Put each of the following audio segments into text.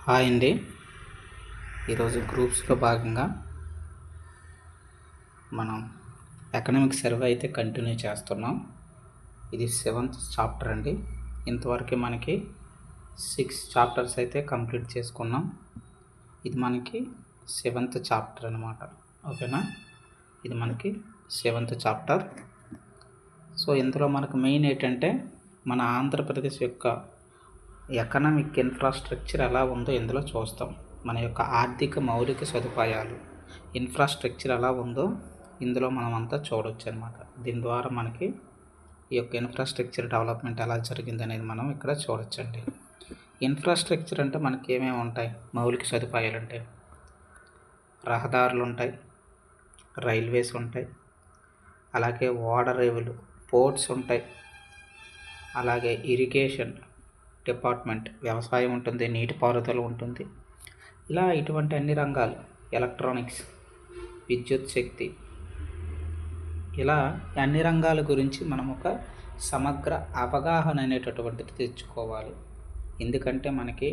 Hi అండి. ఈరోజు గ్రూప్స్లో భాగంగా మనం ఎకనామిక్ సర్వే అయితే కంటిన్యూ చేస్తున్నాం. ఇది 7th చాప్టర్ అండి. ఇంతవరకు మనకి 6 చాప్టర్స్ అయితే కంప్లీట్ చేసుకున్నాం. ఇది మనకి 7th చాప్టర్ అనమాట. ఓకేనా, ఇది మనకి 7th చాప్టర్. సో ఇందులో మనకు మెయిన్ ఏంటంటే మన ఆంధ్రప్రదేశ్ యొక్క ఎకనామిక్ ఇన్ఫ్రాస్ట్రక్చర్ ఎలా ఉందో ఇందులో చూస్తాం. మన యొక్క ఆర్థిక మౌలిక సదుపాయాలు ఇన్ఫ్రాస్ట్రక్చర్ ఎలా ఉందో ఇందులో మనం అంతా చూడవచ్చు అనమాట. దీని ద్వారా మనకి ఈ యొక్క ఇన్ఫ్రాస్ట్రక్చర్ డెవలప్మెంట్ ఎలా జరిగింది అనేది మనం ఇక్కడ చూడొచ్చండి. ఇన్ఫ్రాస్ట్రక్చర్ అంటే మనకి ఏమేమి ఉంటాయి? మౌలిక సదుపాయాలు అంటే రహదారులు ఉంటాయి, రైల్వేస్ ఉంటాయి, అలాగే ఓడరేవులు, పోర్ట్స్ ఉంటాయి, అలాగే ఇరిగేషన్ డిపార్ట్మెంట్, వ్యవసాయం ఉంటుంది, నీటిపారుదల ఉంటుంది. ఇలా ఇటువంటి అన్ని రంగాలు, ఎలక్ట్రానిక్స్, విద్యుత్ శక్తి, ఇలా అన్ని రంగాల గురించి మనం ఒక సమగ్ర అవగాహన అనేటటువంటిది తెచ్చుకోవాలి. ఎందుకంటే మనకి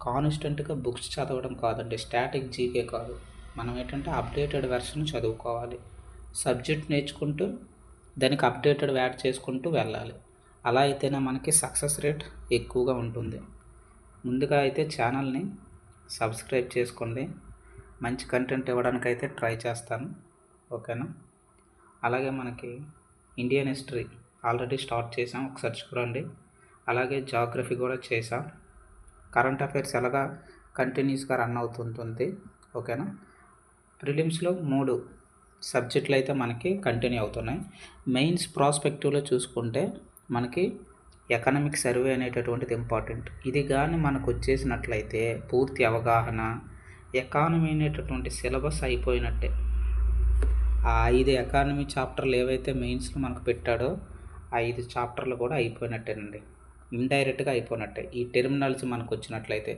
కాన్స్టెంట్గా బుక్స్ చదవడం కాదండి, స్టాటిక్ జీకే కాదు. మనం ఏంటంటే అప్డేటెడ్ వెర్షన్ చదువుకోవాలి. సబ్జెక్ట్ నేర్చుకుంటూ దానికి అప్డేటెడ్ యాడ్ చేసుకుంటూ వెళ్ళాలి. అలా అయితేనే మనకి సక్సెస్ రేట్ ఎక్కువగా ఉంటుంది. ముందుగా అయితే ఛానల్ని సబ్స్క్రైబ్ చేసుకోండి. మంచి కంటెంట్ ఇవ్వడానికి అయితే ట్రై చేస్తాను. ఓకేనా. అలాగే మనకి ఇండియన్ హిస్టరీ ఆల్రెడీ స్టార్ట్ చేసాం, ఒకసారి చూడండి. అలాగే జాగ్రఫీ కూడా చేసాం. కరెంట్ అఫైర్స్ ఎలాగా కంటిన్యూస్గా రన్ అవుతుంటుంది. ఓకేనా. ప్రిలిమ్స్లో 3 సబ్జెక్టులు అయితే మనకి కంటిన్యూ అవుతున్నాయి. మెయిన్స్ ప్రాస్పెక్టివ్లో చూసుకుంటే మనకి ఎకనామిక్ సర్వే అనేటటువంటిది ఇంపార్టెంట్. ఇది కానీ మనకు వచ్చేసినట్లయితే పూర్తి అవగాహన, ఎకానమీ అనేటటువంటి సిలబస్ అయిపోయినట్టే. ఆ 5 ఎకానమీ చాప్టర్లు ఏవైతే మెయిన్స్లో మనకు పెట్టాడో 5 చాప్టర్లు కూడా అయిపోయినట్టేనండి, ఇండైరెక్ట్గా అయిపోయినట్టే. ఈ టెర్మినాలజీ మనకు వచ్చినట్లయితే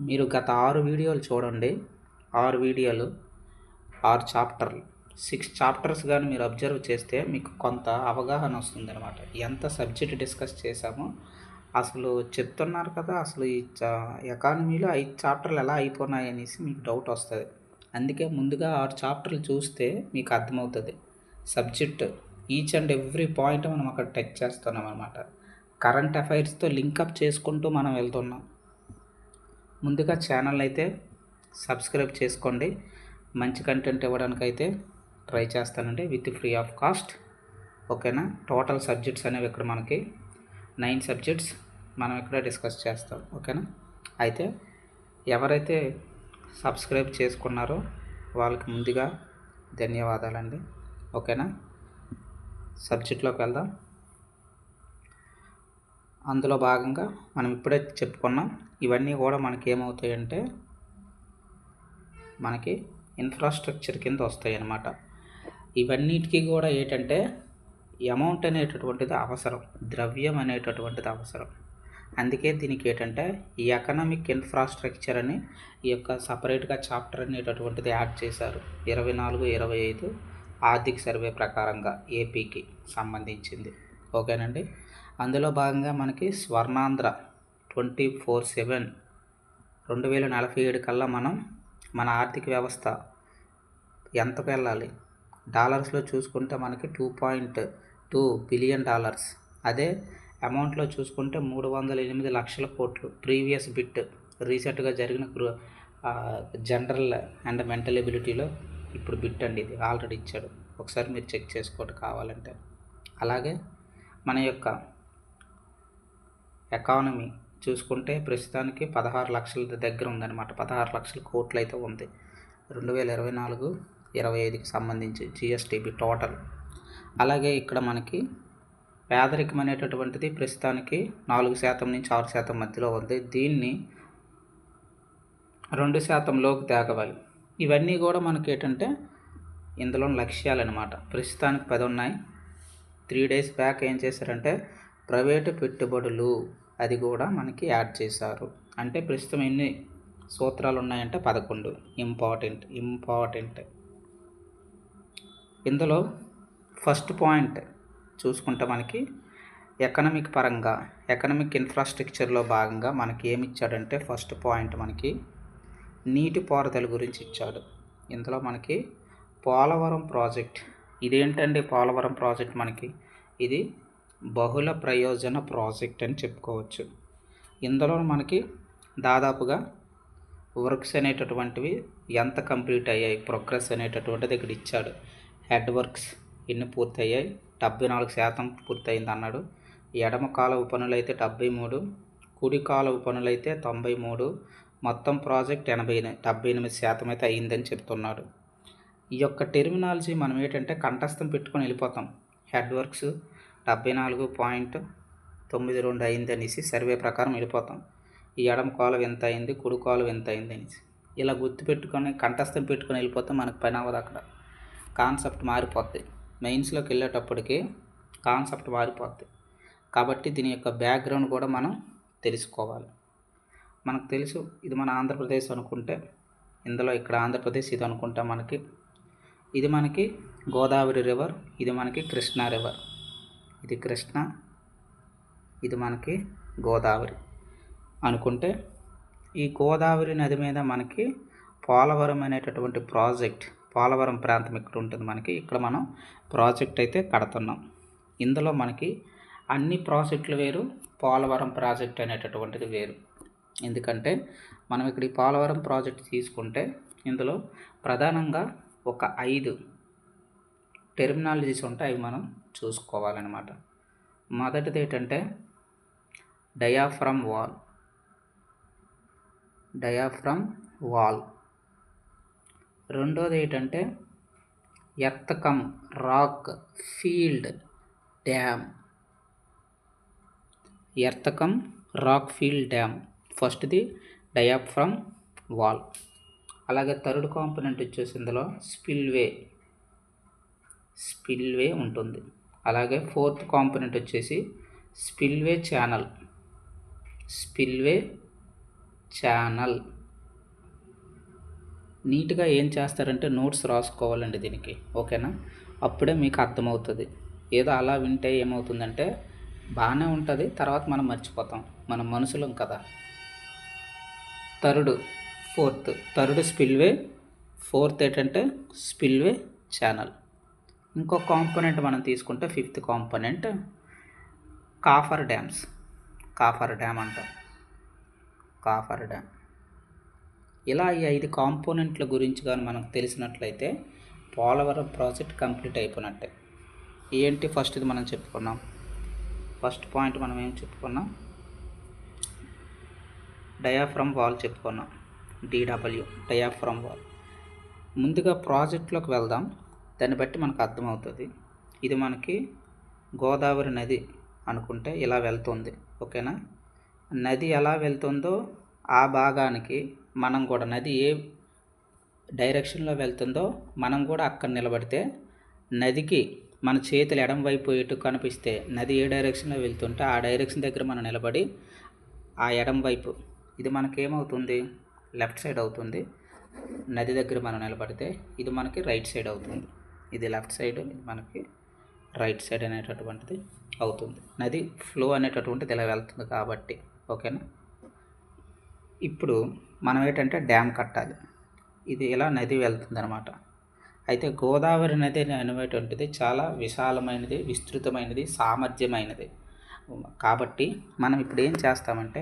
మీరు గత 6 వీడియోలు చూడండి. 6 వీడియోలు 6 చాప్టర్లు, 6 చాప్టర్స్ కానీ మీరు అబ్జర్వ్ చేస్తే మీకు కొంత అవగాహన వస్తుంది అనమాట. ఎంత సబ్జెక్ట్ డిస్కస్ చేశామో అసలు చెప్తున్నారు కదా, అసలు ఈ ఎకానమీలో 5 చాప్టర్లు ఎలా అయిపోయినాయి అనేసి మీకు డౌట్ వస్తుంది. అందుకే ముందుగా 6 చాప్టర్లు చూస్తే మీకు అర్థమవుతుంది. Subject each and every point మనం అక్కడ టచ్ చేస్తున్నాం అనమాట. కరెంట్ అఫైర్స్తో లింకప్ చేసుకుంటూ మనం వెళ్తున్నాం. ముందుగా ఛానల్ అయితే సబ్స్క్రైబ్ చేసుకోండి. మంచి కంటెంట్ ఇవ్వడానికి అయితే ట్రై చేస్తానండి, విత్ ఫ్రీ ఆఫ్ కాస్ట్. ఓకేనా. టోటల్ సబ్జెక్ట్స్ అనేవి ఇక్కడ మనకి 9 సబ్జెక్ట్స్ మనం ఇక్కడ డిస్కస్ చేస్తాం. ఓకేనా. అయితే ఎవరైతే సబ్స్క్రైబ్ చేసుకున్నారో వాళ్ళకి ముందుగా ధన్యవాదాలండి. ఓకేనా. సబ్జెక్ట్లోకి వెళ్దాం. అందులో భాగంగా మనం ఇప్పుడే చెప్పుకున్నాం, ఇవన్నీ కూడా మనకి ఏమవుతాయంటే మనకి ఇన్ఫ్రాస్ట్రక్చర్ కింద వస్తాయి అన్నమాట. ఇవన్నిటికీ కూడా ఏంటంటే అమౌంట్ అనేటటువంటిది అవసరం, ద్రవ్యం అనేటటువంటిది అవసరం. అందుకే దీనికి ఏంటంటే ఈ ఎకనామిక్ ఇన్ఫ్రాస్ట్రక్చర్ అని ఈ యొక్క సపరేట్గా చాప్టర్ అనేటటువంటిది యాడ్ చేశారు. 24-25 ఆర్థిక సర్వే ప్రకారంగా ఏపీకి సంబంధించింది. ఓకేనండి. అందులో భాగంగా మనకి స్వర్ణాంధ్ర 24/7 2047 కల్లా మన ఆర్థిక వ్యవస్థ ఎంతకు వెళ్ళాలి? డాలర్స్లో చూసుకుంటే మనకి $2.2 బిలియన్. అదే అమౌంట్లో చూసుకుంటే 308 లక్షల కోట్లు. ప్రీవియస్ బిట్ రీసెంట్గా జరిగిన జనరల్ అండ్ మెంటల్ ఎబిలిటీలో ఇప్పుడు బిట్ అండి, ఇది ఆల్రెడీ ఇచ్చాడు. ఒకసారి మీరు చెక్ చేసుకోండి కావాలంటే. అలాగే మన యొక్క ఎకానమీ చూసుకుంటే ప్రస్తుతానికి 16 లక్షల దగ్గర ఉందన్నమాట. 16 లక్షల కోట్లు అయితే ఉంది 2024-25కి సంబంధించి జిఎస్టిబి టోటల్. అలాగే ఇక్కడ మనకి పేదరికం అనేటటువంటిది ప్రస్తుతానికి 4% నుంచి 6% మధ్యలో ఉంది. దీన్ని 2%లోకి తేగవాలి. ఇవన్నీ కూడా మనకి ఏంటంటే ఇందులో లక్ష్యాలు అనమాట. ప్రస్తుతానికి 10 ఉన్నాయి. 3 డేస్ బ్యాక్ ఏం చేశారంటే ప్రైవేటు పెట్టుబడులు అది కూడా మనకి యాడ్ చేశారు. అంటే ప్రస్తుతం ఎన్ని సూత్రాలు ఉన్నాయంటే 11. ఇంపార్టెంట్. ఇందులో ఫస్ట్ పాయింట్ చూసుకుంటే మనకి ఎకనామిక్ పరంగా ఎకనామిక్ ఇన్ఫ్రాస్ట్రక్చర్లో భాగంగా మనకి ఏమి ఇచ్చాడంటే ఫస్ట్ పాయింట్ మనకి నీటిపారుదల గురించి ఇచ్చాడు. ఇందులో మనకి పోలవరం ప్రాజెక్ట్, ఇదేంటండి పోలవరం ప్రాజెక్ట్ మనకి ఇది బహుళ ప్రయోజన ప్రాజెక్ట్ అని చెప్పుకోవచ్చు. ఇందులో మనకి దాదాపుగా వర్క్స్ అనేటటువంటివి ఎంత కంప్లీట్ అయ్యాయి, ప్రోగ్రెస్ అనేటటువంటిది ఇక్కడ ఇచ్చాడు. హెడ్ వర్క్స్ ఎన్ని పూర్తయ్యాయి, 74% పూర్తయింది అన్నాడు. ఎడమ కాలువ పనులు అయితే 73, కుడి కాలువ పనులు అయితే 93, మొత్తం ప్రాజెక్ట్ 78% అయితే అయ్యిందని చెప్తున్నాడు. ఈ యొక్క టెర్మినాలజీ మనం ఏంటంటే కంఠస్థం పెట్టుకొని వెళ్ళిపోతాం. హెడ్ వర్క్స్ 74.92 అయింది అనేసి సర్వే ప్రకారం వెళ్ళిపోతాం. ఈ ఎడమ కాలువ ఎంత అయింది, కుడి కాలువ ఎంత అయింది అనేసి ఇలా గుర్తుపెట్టుకొని కంఠస్థం పెట్టుకొని వెళ్ళిపోతే మనకు పని అవ్వదు. అక్కడ కాన్సెప్ట్ మారిపోద్ది. మెయిన్స్లోకి వెళ్ళేటప్పటికి కాన్సెప్ట్ మారిపోద్ది. కాబట్టి దీని యొక్క బ్యాక్గ్రౌండ్ కూడా మనం తెలుసుకోవాలి. మనకు తెలుసు ఇది మన ఆంధ్రప్రదేశ్ అనుకుంటే, ఇందులో ఇక్కడ ఆంధ్రప్రదేశ్ ఇది అనుకుంటే ఇది మనకి గోదావరి రివర్, ఇది మనకి కృష్ణా రివర్. ఇది కృష్ణ, ఇది మనకి గోదావరి అనుకుంటే, ఈ గోదావరి నది మీద మనకి పోలవరం అనేటటువంటి ప్రాజెక్ట్, పోలవరం ప్రాంతం ఇక్కడ ఉంటుంది మనకి. ఇక్కడ మనం ప్రాజెక్ట్ అయితే కడుతున్నాం. ఇందులో మనకి అన్ని ప్రాజెక్టులు వేరు, పోలవరం ప్రాజెక్ట్ అనేటటువంటిది వేరు. ఎందుకంటే మనం ఇక్కడ ఈ పోలవరం ప్రాజెక్ట్ తీసుకుంటే ఇందులో ప్రధానంగా ఒక 5 టెర్మినాలజీస్ ఉంటాయి, అవి మనం చూసుకోవాలన్నమాట. మొదటిది ఏంటంటే డయాఫ్రమ్ వాల్. రెండోది ఏంటంటే earth cum rock fill dam. Earth cum rock fill dam ఫస్ట్ది డయాఫ్రమ్ వాల్. అలాగే థర్డ్ కాంపోనెంట్ వచ్చేసి ఇందులో స్పిల్వే ఉంటుంది. అలాగే ఫోర్త్ కాంపోనెంట్ వచ్చేసి స్పిల్వే ఛానల్. నీట్గా ఏం చేస్తారంటే నోట్స్ రాసుకోవాలండి దీనికి, ఓకేనా? అప్పుడే మీకు అర్థమవుతుంది. ఏదో అలా వింటే ఏమవుతుందంటే బాగానే ఉంటుంది, తర్వాత మనం మర్చిపోతాం, మనం మనుషులం కదా. థర్డ్ స్పిల్వే, ఫోర్త్ ఏంటంటే స్పిల్వే ఛానల్. ఇంకో కాంపోనెంట్ మనం తీసుకుంటే ఫిఫ్త్ కాంపోనెంట్ కాఫర్ డ్యామ్ అంటాం. Coffer dam. ఇలా ఈ 5 కాంపోనెంట్ల గురించి కానీ మనకు తెలిసినట్లయితే పోలవరం ప్రాజెక్ట్ కంప్లీట్ అయిపోయినట్టే. ఏంటి ఫస్ట్ ఇది మనం చెప్పుకున్నాం. ఫస్ట్ పాయింట్ మనం ఏం చెప్పుకున్నాం, డయాఫ్రమ్ వాల్ చెప్పుకున్నాం. Diaphragm wall. ముందుగా ప్రాజెక్ట్లోకి వెళ్దాం, దాన్ని బట్టి మనకు అర్థమవుతుంది. ఇది మనకి గోదావరి నది అనుకుంటే ఇలా వెళ్తుంది, ఓకేనా? నది ఎలా వెళ్తుందో ఆ భాగానికి మనం కూడా, నది ఏ డైరెక్షన్లో వెళ్తుందో మనం కూడా అక్కడ నిలబడితే నదికి మన చేతులు ఎడం వైపు ఎటు కనిపిస్తే నది ఏ డైరెక్షన్లో వెళ్తుంటే ఆ డైరెక్షన్ దగ్గర మనం నిలబడి ఆ ఎడం వైపు, ఇది మనకేమవుతుంది, లెఫ్ట్ సైడ్ అవుతుంది. నది దగ్గర మనం నిలబడితే ఇది మనకి రైట్ సైడ్ అవుతుంది. ఇది లెఫ్ట్ సైడ్, ఇది మనకి రైట్ సైడ్ అనేటటువంటిది అవుతుంది. నది ఫ్లో అనేటటువంటిది ఇలా వెళ్తుంది కాబట్టి, ఓకేనా? ఇప్పుడు మనం ఏంటంటే డ్యామ్ కట్టాలి. ఇది ఇలా నది వెళ్తుంది అనమాట. అయితే గోదావరి నది అనేటువంటిది చాలా విశాలమైనది, విస్తృతమైనది, సామర్థ్యమైనది. కాబట్టి మనం ఇప్పుడు ఏం చేస్తామంటే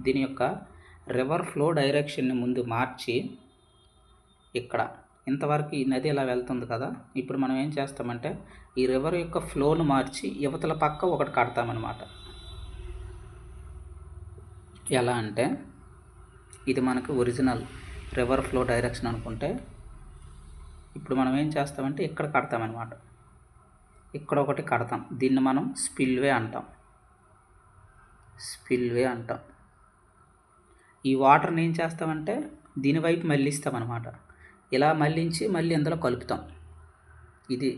దీని యొక్క రివర్ ఫ్లో డైరెక్షన్ని ముందు మార్చి, ఇక్కడ ఇంతవరకు ఈ నది ఇలా వెళ్తుంది కదా, ఇప్పుడు మనం ఏం చేస్తామంటే ఈ రివర్ యొక్క ఫ్లోను మార్చి యువతల పక్క ఒకటి కడతామన్నమాట. ఎలా అంటే ఇది మనకు ఒరిజినల్ రివర్ ఫ్లో డైరెక్షన్ అనుకుంటే, ఇప్పుడు మనం ఏం చేస్తామంటే ఇక్కడ కడతామన్నమాట. ఇక్కడ ఒకటి కడతాం, దీన్ని మనం స్పిల్వే అంటాం. ఈ వాటర్ని ఏం చేస్తామంటే దీనివైపు మళ్ళిస్తామన్నమాట. ఇలా మళ్ళించి మళ్ళీ ఇందులో కలుపుతాం. ఇది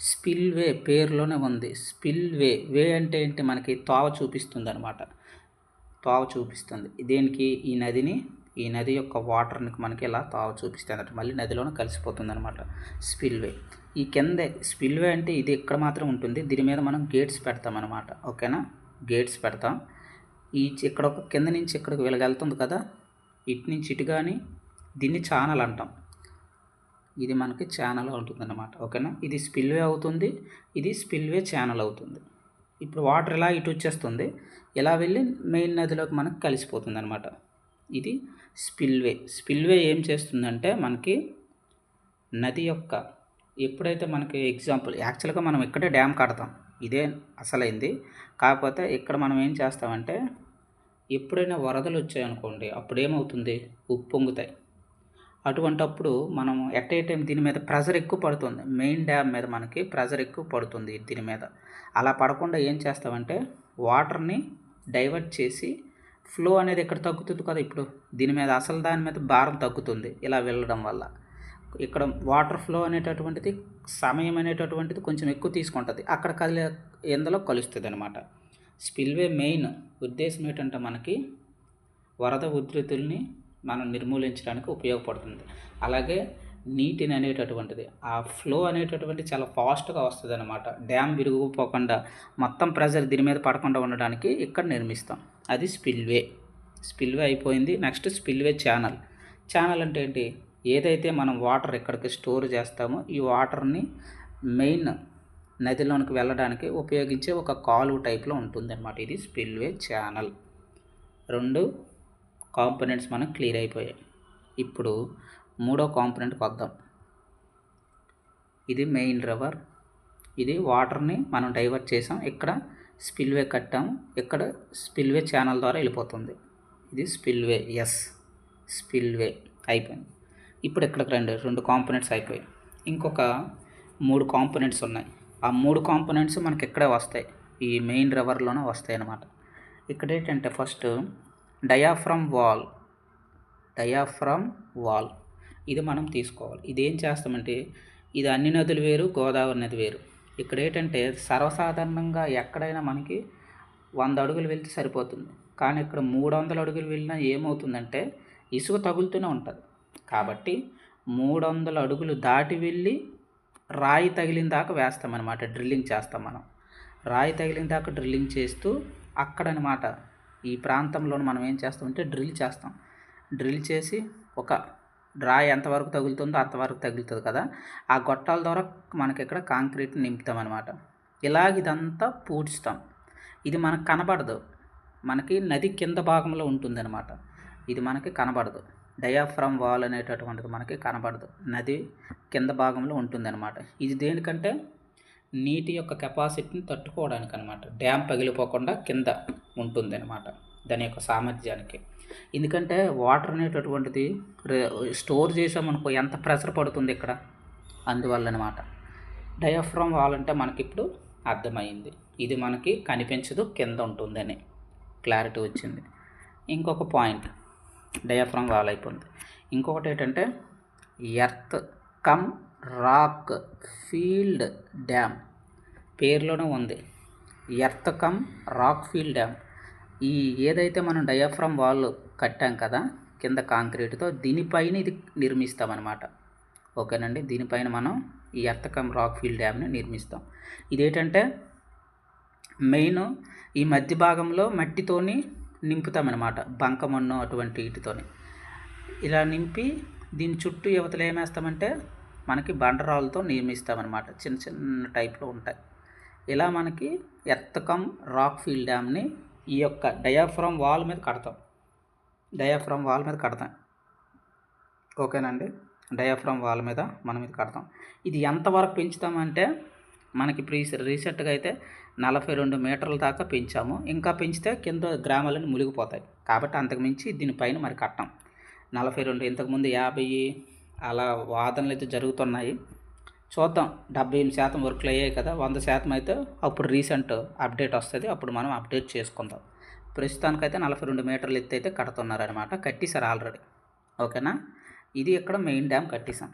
స్పిల్వే పేరులోనే ఉంది. వే అంటే ఏంటి, మనకి తోవ చూపిస్తుంది అనమాట. తోవ చూపిస్తుంది దేనికి, ఈ నది యొక్క వాటర్ని మనకి ఇలా తోవ చూపిస్తుంది అంటే మళ్ళీ నదిలోనే కలిసిపోతుంది అనమాట స్పిల్వే. ఈ కిందే స్పిల్వే అంటే ఇది ఇక్కడ మాత్రం ఉంటుంది. దీని మీద మనం గేట్స్ పెడతాం అనమాట, ఓకేనా? గేట్స్ పెడతాం. ఇక్కడ ఒక కింద నుంచి ఇక్కడికి వెళ్తుంది కదా, ఇటు నుంచి ఇటు కానీ దీన్ని ఛానల్ అంటాం. ఇది మనకి ఛానల్ ఉంటుందన్నమాట. ఓకేనా, ఇది స్పిల్వే అవుతుంది, ఇది స్పిల్వే ఛానల్ అవుతుంది. ఇప్పుడు వాటర్ ఇలా ఇటు వచ్చేస్తుంది, ఇలా వెళ్ళి మెయిన్ నదిలోకి మనకు కలిసిపోతుంది అనమాట. ఇది స్పిల్వే. స్పిల్వే ఏం చేస్తుందంటే మనకి నది యొక్క ఎప్పుడైతే మనకి ఎగ్జాంపుల్ యాక్చువల్గా మనం ఇక్కడే డ్యామ్ కడతాం, ఇదే అసలైంది. కాకపోతే ఇక్కడ మనం ఏం చేస్తామంటే ఎప్పుడైనా వరదలు వచ్చాయనుకోండి, అప్పుడు ఏమవుతుంది, ఉప్పొంగుతాయి. అటువంటప్పుడు మనం ఎట్ ఏ టైం దీని మీద ప్రెజర్ ఎక్కువ పడుతుంది, మెయిన్ డ్యామ్ మీద మనకి ప్రెజర్ ఎక్కువ పడుతుంది దీని మీద. అలా పడకుండా ఏం చేస్తామంటే వాటర్ని డైవర్ట్ చేసి ఫ్లో అనేది ఇక్కడ తగ్గుతుంది కదా, ఇప్పుడు దీని మీద అసలు దాని మీద భారం తగ్గుతుంది ఇలా వెళ్ళడం వల్ల. ఇక్కడ వాటర్ ఫ్లో అనేటటువంటిది సమయం అనేటటువంటిది కొంచెం ఎక్కువ తీసుకుంటుంది, అక్కడ ఎందులో కలుస్తుంది అనమాట. స్పిల్వే మెయిన్ ఉద్దేశం ఏంటంటే మనకి వరద ఉధృతుల్ని మనం నిర్మూలించడానికి ఉపయోగపడుతుంది. అలాగే నీటిని అనేటటువంటిది ఆ ఫ్లో అనేటటువంటి చాలా ఫాస్ట్గా వస్తుంది అనమాట. డ్యామ్ విరిగిపోకుండా మొత్తం ప్రెజర్ దీని మీద పడకుండా ఉండడానికి ఇక్కడ నిర్మిస్తాం. అది స్పిల్వే. స్పిల్వే అయిపోయింది. Next spillway channel. ఛానల్ అంటే ఏంటి, ఏదైతే మనం వాటర్ ఇక్కడికి స్టోర్ చేస్తామో ఈ వాటర్ని మెయిన్ నదిలోనికి వెళ్ళడానికి ఉపయోగించే ఒక కాలువ టైప్లో ఉంటుంది అనమాట. ఇది స్పిల్వే ఛానల్. 2 కాంపోనెంట్స్ మనకు క్లియర్ అయిపోయాయి. ఇప్పుడు 3వ కాంపోనెంట్కి వద్దాం. ఇది మెయిన్ రివర్, ఇది వాటర్ని మనం డైవర్ట్ చేసాం, ఇక్కడ స్పిల్వే కట్టాము, ఇక్కడ స్పిల్వే ఛానల్ ద్వారా వెళ్ళిపోతుంది. ఇది స్పిల్వే. ఎస్, స్పిల్వే అయిపోయింది. ఇప్పుడు ఇక్కడికి 2 కాంపోనెంట్స్ అయిపోయాయి. ఇంకొక 3 కాంపోనెంట్స్ ఉన్నాయి. ఆ 3 కాంపోనెంట్స్ మనకి ఇక్కడే వస్తాయి, ఈ మెయిన్ రివర్లోనే వస్తాయి అన్నమాట. ఇక్కడ ఏంటంటే first diaphragm wall. Diaphragm wall ఇది మనం తీసుకోవాలి. ఇది ఏం చేస్తామంటే ఇది అన్ని నదులు వేరు, గోదావరి నది వేరు. ఇక్కడ ఏంటంటే సర్వసాధారణంగా ఎక్కడైనా మనకి 100 అడుగులు వెళ్తే సరిపోతుంది, కానీ ఇక్కడ 300 అడుగులు వెళ్ళినా ఏమవుతుందంటే ఇసుక తగులుతూనే ఉంటుంది. కాబట్టి 300 అడుగులు దాటి వెళ్ళి రాయి తగిలిన దాకా వేస్తామన్నమాట, డ్రిల్లింగ్ చేస్తాం మనం. రాయి తగిలిన దాకా డ్రిల్లింగ్ చేస్తూ అక్కడనమాట ఈ ప్రాంతంలో మనం ఏం చేస్తామంటే డ్రిల్ చేస్తాం. డ్రిల్ చేసి ఒక రాయి ఎంతవరకు తగులుతుందో అంతవరకు తగులుతుంది కదా, ఆ గొట్టాల ద్వారా మనకి ఇక్కడ కాంక్రీట్ నింపుతామన్నమాట. ఇదంతా పూడ్చుతాం. ఇది మనకు కనబడదు, మనకి నది కింద భాగంలో ఉంటుందన్నమాట. ఇది మనకి కనబడదు. డయాఫ్రమ్ వాల్ అనేటటువంటిది మనకి కనబడదు, నది కింద భాగంలో ఉంటుందన్నమాట. ఇది దేనికంటే నీటి యొక్క కెపాసిటీని తట్టుకోవడానికి అనమాట. డ్యామ్ పగిలిపోకుండా కింద ఉంటుంది అనమాట దాని యొక్క సామర్థ్యానికి. ఎందుకంటే వాటర్ అనేటటువంటిది స్టోర్ చేసామనుకో ఎంత ప్రెషర్ పడుతుంది ఇక్కడ, అందువల్ల అనమాట. డయాఫ్రమ్ వాల్ అంటే మనకి ఇప్పుడు అర్థమైంది, ఇది మనకి కనిపించదు, కింద ఉంటుందని క్లారిటీ వచ్చింది. ఇంకొక పాయింట్, డయాఫ్రమ్ వాల్ అయిపోయింది. ఇంకొకటి ఏంటంటే earth cum rock fill dam. పేరులోనే ఉంది, earth cum rock fill dam. ఈ ఏదైతే మనం డయాఫ్రమ్ వాల్ కట్టాం కదా కింద కాంక్రీట్తో, దీనిపైన ఇది నిర్మిస్తామన్నమాట. ఓకేనండి, దీనిపైన మనం ఈ ఎర్త్ కమ్ రాక్ ఫీల్డ్ డ్యామ్ని నిర్మిస్తాం. ఇదేంటంటే మెయిన్ ఈ మధ్య భాగంలో మట్టితోని నింపుతామన్నమాట, బంకమన్ను అటువంటి వీటితోని ఇలా నింపి దీని చుట్టూ యువతలు ఏమేస్తామంటే మనకి బండరాలతో నిర్మిస్తామన్నమాట, చిన్న చిన్న టైప్లో ఉంటాయి. ఇలా మనకి ఎర్త్ కమ్ రాక్ ఫీల్డ్ డ్యామ్ని ఈ యొక్క డయాఫ్రమ్ వాల్ మీద కడతాం. డయాఫ్రమ్ వాల్ మీద కడతాం. ఓకేనండి, డయాఫ్రమ్ వాల్ మీద మనం ఇది కడతాం. ఇది ఎంతవరకు పెంచుతామంటే మనకి ఇప్పుడు రీసెంట్గా అయితే 42 మీటర్ల దాకా పెంచాము. ఇంకా పెంచితే కింద గ్రామాలను మునిగిపోతాయి, కాబట్టి అంతకుమించి దీనిపైన మరి కట్టాం. 42, ఇంతకుముందు 50 అలా వాదనలు అయితే జరుగుతున్నాయి. చూద్దాం, 78% వర్క్లు అయ్యాయి కదా, 100% అయితే అప్పుడు రీసెంట్ అప్డేట్ వస్తుంది, అప్పుడు మనం అప్డేట్ చేసుకుందాం. ప్రస్తుతానికైతే 42 మీటర్లు ఎత్తు అయితే కడుతున్నారనమాట, కట్టేశారు ఆల్రెడీ. ఓకేనా, ఇది ఇక్కడ మెయిన్ డ్యామ్ కట్టేసాం.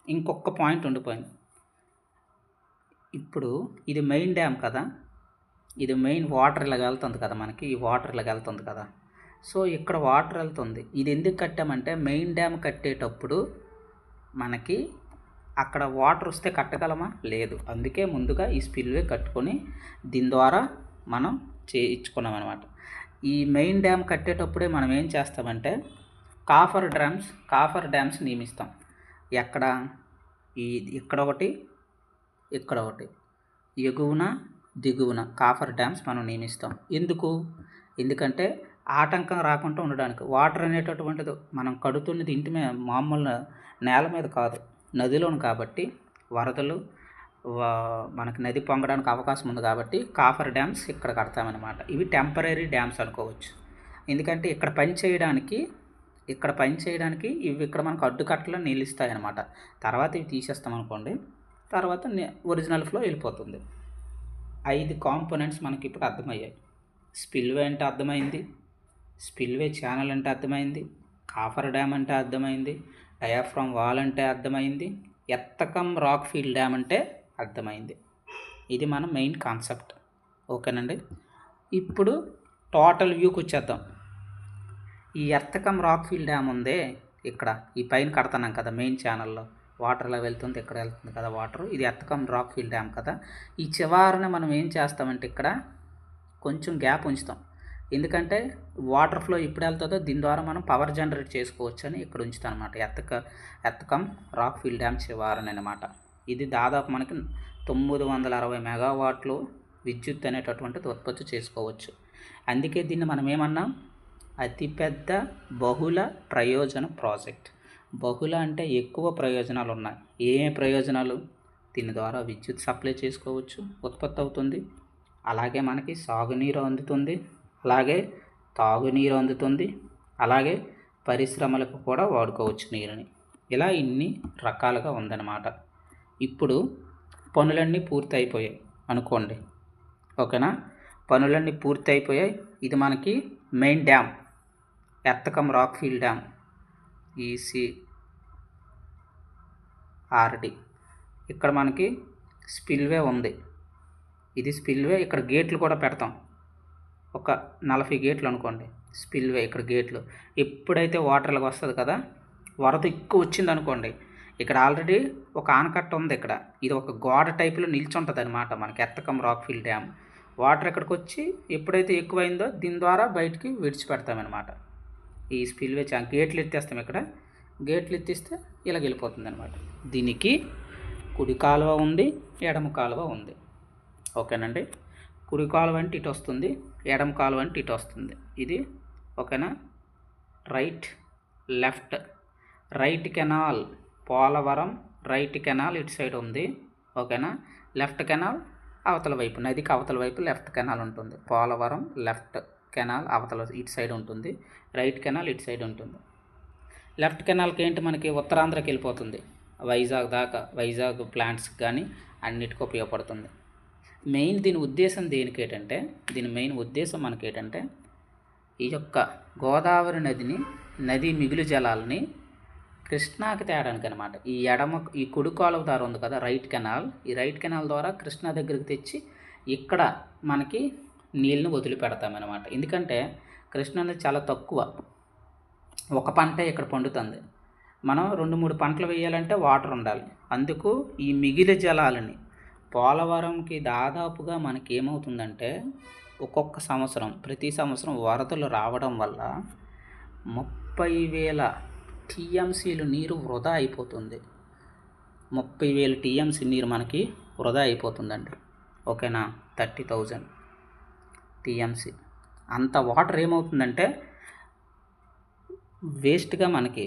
ఇంకొక పాయింట్ ఉండిపోయింది. ఇప్పుడు ఇది మెయిన్ డ్యామ్ కదా, ఇది మెయిన్ వాటర్ ఇలాగ వెళ్తుంది కదా, మనకి ఈ వాటర్ ఇలాగ వెళ్తుంది కదా. సో ఇక్కడ వాటర్ వెళ్తుంది. ఇది ఎందుకు కట్టామంటే మెయిన్ డ్యామ్ కట్టేటప్పుడు మనకి అక్కడ వాటర్ వస్తే కట్టగలమా, లేదు. అందుకే ముందుగా ఈ స్పిల్వే కట్టుకొని దీని ద్వారా మనం చేయించుకున్నాం అనమాట. ఈ మెయిన్ డ్యామ్ కట్టేటప్పుడే మనం ఏం చేస్తామంటే కాఫర్ డ్యామ్స్ నియమిస్తాం. ఎక్కడ? ఇక్కడ ఒకటి, ఇక్కడ ఒకటి, ఎగువన దిగువన కాఫర్ డ్యామ్స్ మనం నియమిస్తాం. ఎందుకంటే ఆటంకం రాకుండా ఉండడానికి. వాటర్ అనేటటువంటిది మనం కడుతున్నది ఇంటి మీద, మామూలు నేల మీద కాదు, నదిలోను. కాబట్టి వరదలు మనకి నది పొంగడానికి అవకాశం ఉంది. కాబట్టి కాఫర్ డ్యామ్స్ ఇక్కడ కడతామన్నమాట. ఇవి టెంపరీ డ్యామ్స్ అనుకోవచ్చు. ఎందుకంటే ఇక్కడ పని చేయడానికి ఇవి ఇక్కడ మనకు అడ్డుకట్టలో నిలుస్తాయి అన్నమాట. తర్వాత ఇవి తీసేస్తాం అనుకోండి, తర్వాత ఒరిజినల్ ఫ్లో వెళ్ళిపోతుంది. 5 కాంపోనెంట్స్ మనకి ఇప్పుడు అర్థమయ్యాయి. స్పిల్వే అంటే అర్థమైంది, స్పిల్వే ఛానల్ అంటే అర్థమైంది, కాఫర్ డ్యామ్ అంటే అర్థమైంది, డయాఫ్రామ్ వాల్ అంటే అర్థమైంది, ఎత్తకం రాక్ ఫీల్డ్ డ్యామ్ అంటే అర్థమైంది. ఇది మన మెయిన్ కాన్సెప్ట్. ఓకేనండి. ఇప్పుడు టోటల్ వ్యూకి వచ్చేద్దాం. ఈ ఎత్తకం రాక్ ఫీల్డ్ డ్యామ్ ఉందే, ఇక్కడ ఈ పైన కడుతున్నాం కదా మెయిన్ ఛానల్లో, వాటర్లో వెళ్తుంది, ఇక్కడ వెళ్తుంది కదా వాటర్. ఇది ఎత్తకం రాక్ ఫీల్డ్ డ్యామ్ కదా. ఈ చివరన మనం ఏం చేస్తామంటే ఇక్కడ కొంచెం గ్యాప్ ఉంచుతాం. ఎందుకంటే వాటర్ ఫ్లో ఇప్పుడు వెళ్తుందో దీని ద్వారా మనం పవర్ జనరేట్ చేసుకోవచ్చు అని ఇక్కడ ఉంచుతాం అనమాట. ఎత్తకం రాక్ ఫీల్డ్ డ్యామ్ చివరన అనమాట. ఇది దాదాపు మనకి 960 మెగావాట్లు విద్యుత్ అనేటటువంటిది ఉత్పత్తి చేసుకోవచ్చు. అందుకే దీన్ని మనం ఏమన్నాం, అతిపెద్ద బహుళ ప్రయోజన ప్రాజెక్ట్. బహుళ అంటే ఎక్కువ ప్రయోజనాలు ఉన్నాయి. ఏ ప్రయోజనాలు? దీని ద్వారా విద్యుత్ సప్లై చేసుకోవచ్చు, ఉత్పత్తి అవుతుంది. అలాగే మనకి సాగునీరు అందుతుంది, అలాగే తాగునీరు అందుతుంది, అలాగే పరిశ్రమలకు కూడా వాడుకోవచ్చు నీరుని. ఇలా ఇన్ని రకాలుగా ఉందన్నమాట. ఇప్పుడు పనులన్నీ పూర్తి అయిపోయాయి అనుకోండి. ఓకేనా? పనులన్నీ పూర్తి అయిపోయాయి. ఇది మనకి మెయిన్ డ్యామ్, ఎత్తకం రాక్ ఫీల్డ్ డ్యామ్, ECRD. ఇక్కడ మనకి స్పిల్వే ఉంది. ఇది స్పిల్వే. ఇక్కడ గేట్లు కూడా పెడతాం, ఒక 40 గేట్లు అనుకోండి. స్పిల్వే ఇక్కడ గేట్లు. ఎప్పుడైతే వాటర్లకు వస్తుంది కదా, వరద ఎక్కువ వచ్చింది అనుకోండి, ఇక్కడ ఆల్రెడీ ఒక ఆనకట్ట ఉంది. ఇక్కడ ఇది ఒక గోడ టైపులో నిల్చుంటుంది అనమాట మనకి ఎత్తకం రాక్ ఫీల్డ్ డ్యామ్. వాటర్ ఇక్కడికి వచ్చి ఎప్పుడైతే ఎక్కువైందో దీని ద్వారా బయటికి విడిచిపెడతామన్నమాట. ఈ స్పిల్వే గేట్లు ఎత్తేస్తాం. ఇక్కడ గేట్లు ఎత్తిస్తే ఇలా వెళ్ళిపోతుంది అనమాట. దీనికి కుడి కాలువ ఉంది, ఎడమ కాలువ ఉంది. ఓకేనండి. కుడి కాలువ అంటే ఇటు వస్తుంది, ఎడమ కాలువ అంటే ఇటు వస్తుంది. ఇది ఓకేనా? Right canal Polavaram right canal ఇటు సైడ్ ఉంది. ఓకేనా? లెఫ్ట్ కెనాల్ అవతల వైపు, నదికి అవతల వైపు లెఫ్ట్ కెనాల్ ఉంటుంది. పోలవరం లెఫ్ట్ కెనాల్ అవతల ఇటు సైడ్ ఉంటుంది, రైట్ కెనాల్ ఇటు సైడ్ ఉంటుంది. లెఫ్ట్ కెనాల్కి ఏంటి, మనకి ఉత్తరాంధ్రకి వెళ్ళిపోతుంది, వైజాగ్ దాకా. వైజాగ్ ప్లాంట్స్ కానీ అన్నిటికీ ఉపయోగపడుతుంది. మెయిన్ దీని ఉద్దేశం దేనికేటంటే, దీని మెయిన్ ఉద్దేశం మనకేంటంటే, ఈ యొక్క గోదావరి నది మిగులు జలాలని కృష్ణాకి తేడానికి అనమాట. ఈ కుడి కాలువ దారి ఉంది కదా రైట్ కెనాల్, ఈ రైట్ కెనాల్ ద్వారా కృష్ణా దగ్గరికి తెచ్చి ఇక్కడ మనకి నీళ్ళని వదిలిపెడతామన్నమాట. ఎందుకంటే కృష్ణా నది చాలా తక్కువ, ఒక పంటే ఇక్కడ పండుతుంది. మనం 2-3 పంటలు వేయాలంటే వాటర్ ఉండాలి. అందుకు ఈ మిగిలి జలాలని పోలవరంకి దాదాపుగా మనకి ఏమవుతుందంటే, ఒక్కొక్క సంవత్సరం ప్రతి సంవత్సరం వరదలు రావడం వల్ల 30,000 టీఎంసీలు నీరు వృధా అయిపోతుంది. 30,000 టీఎంసీ నీరు మనకి వృధా అయిపోతుందండి. ఓకేనా? 30,000 టీఎంసీ. అంత వాటర్ ఏమవుతుందంటే వేస్ట్గా మనకి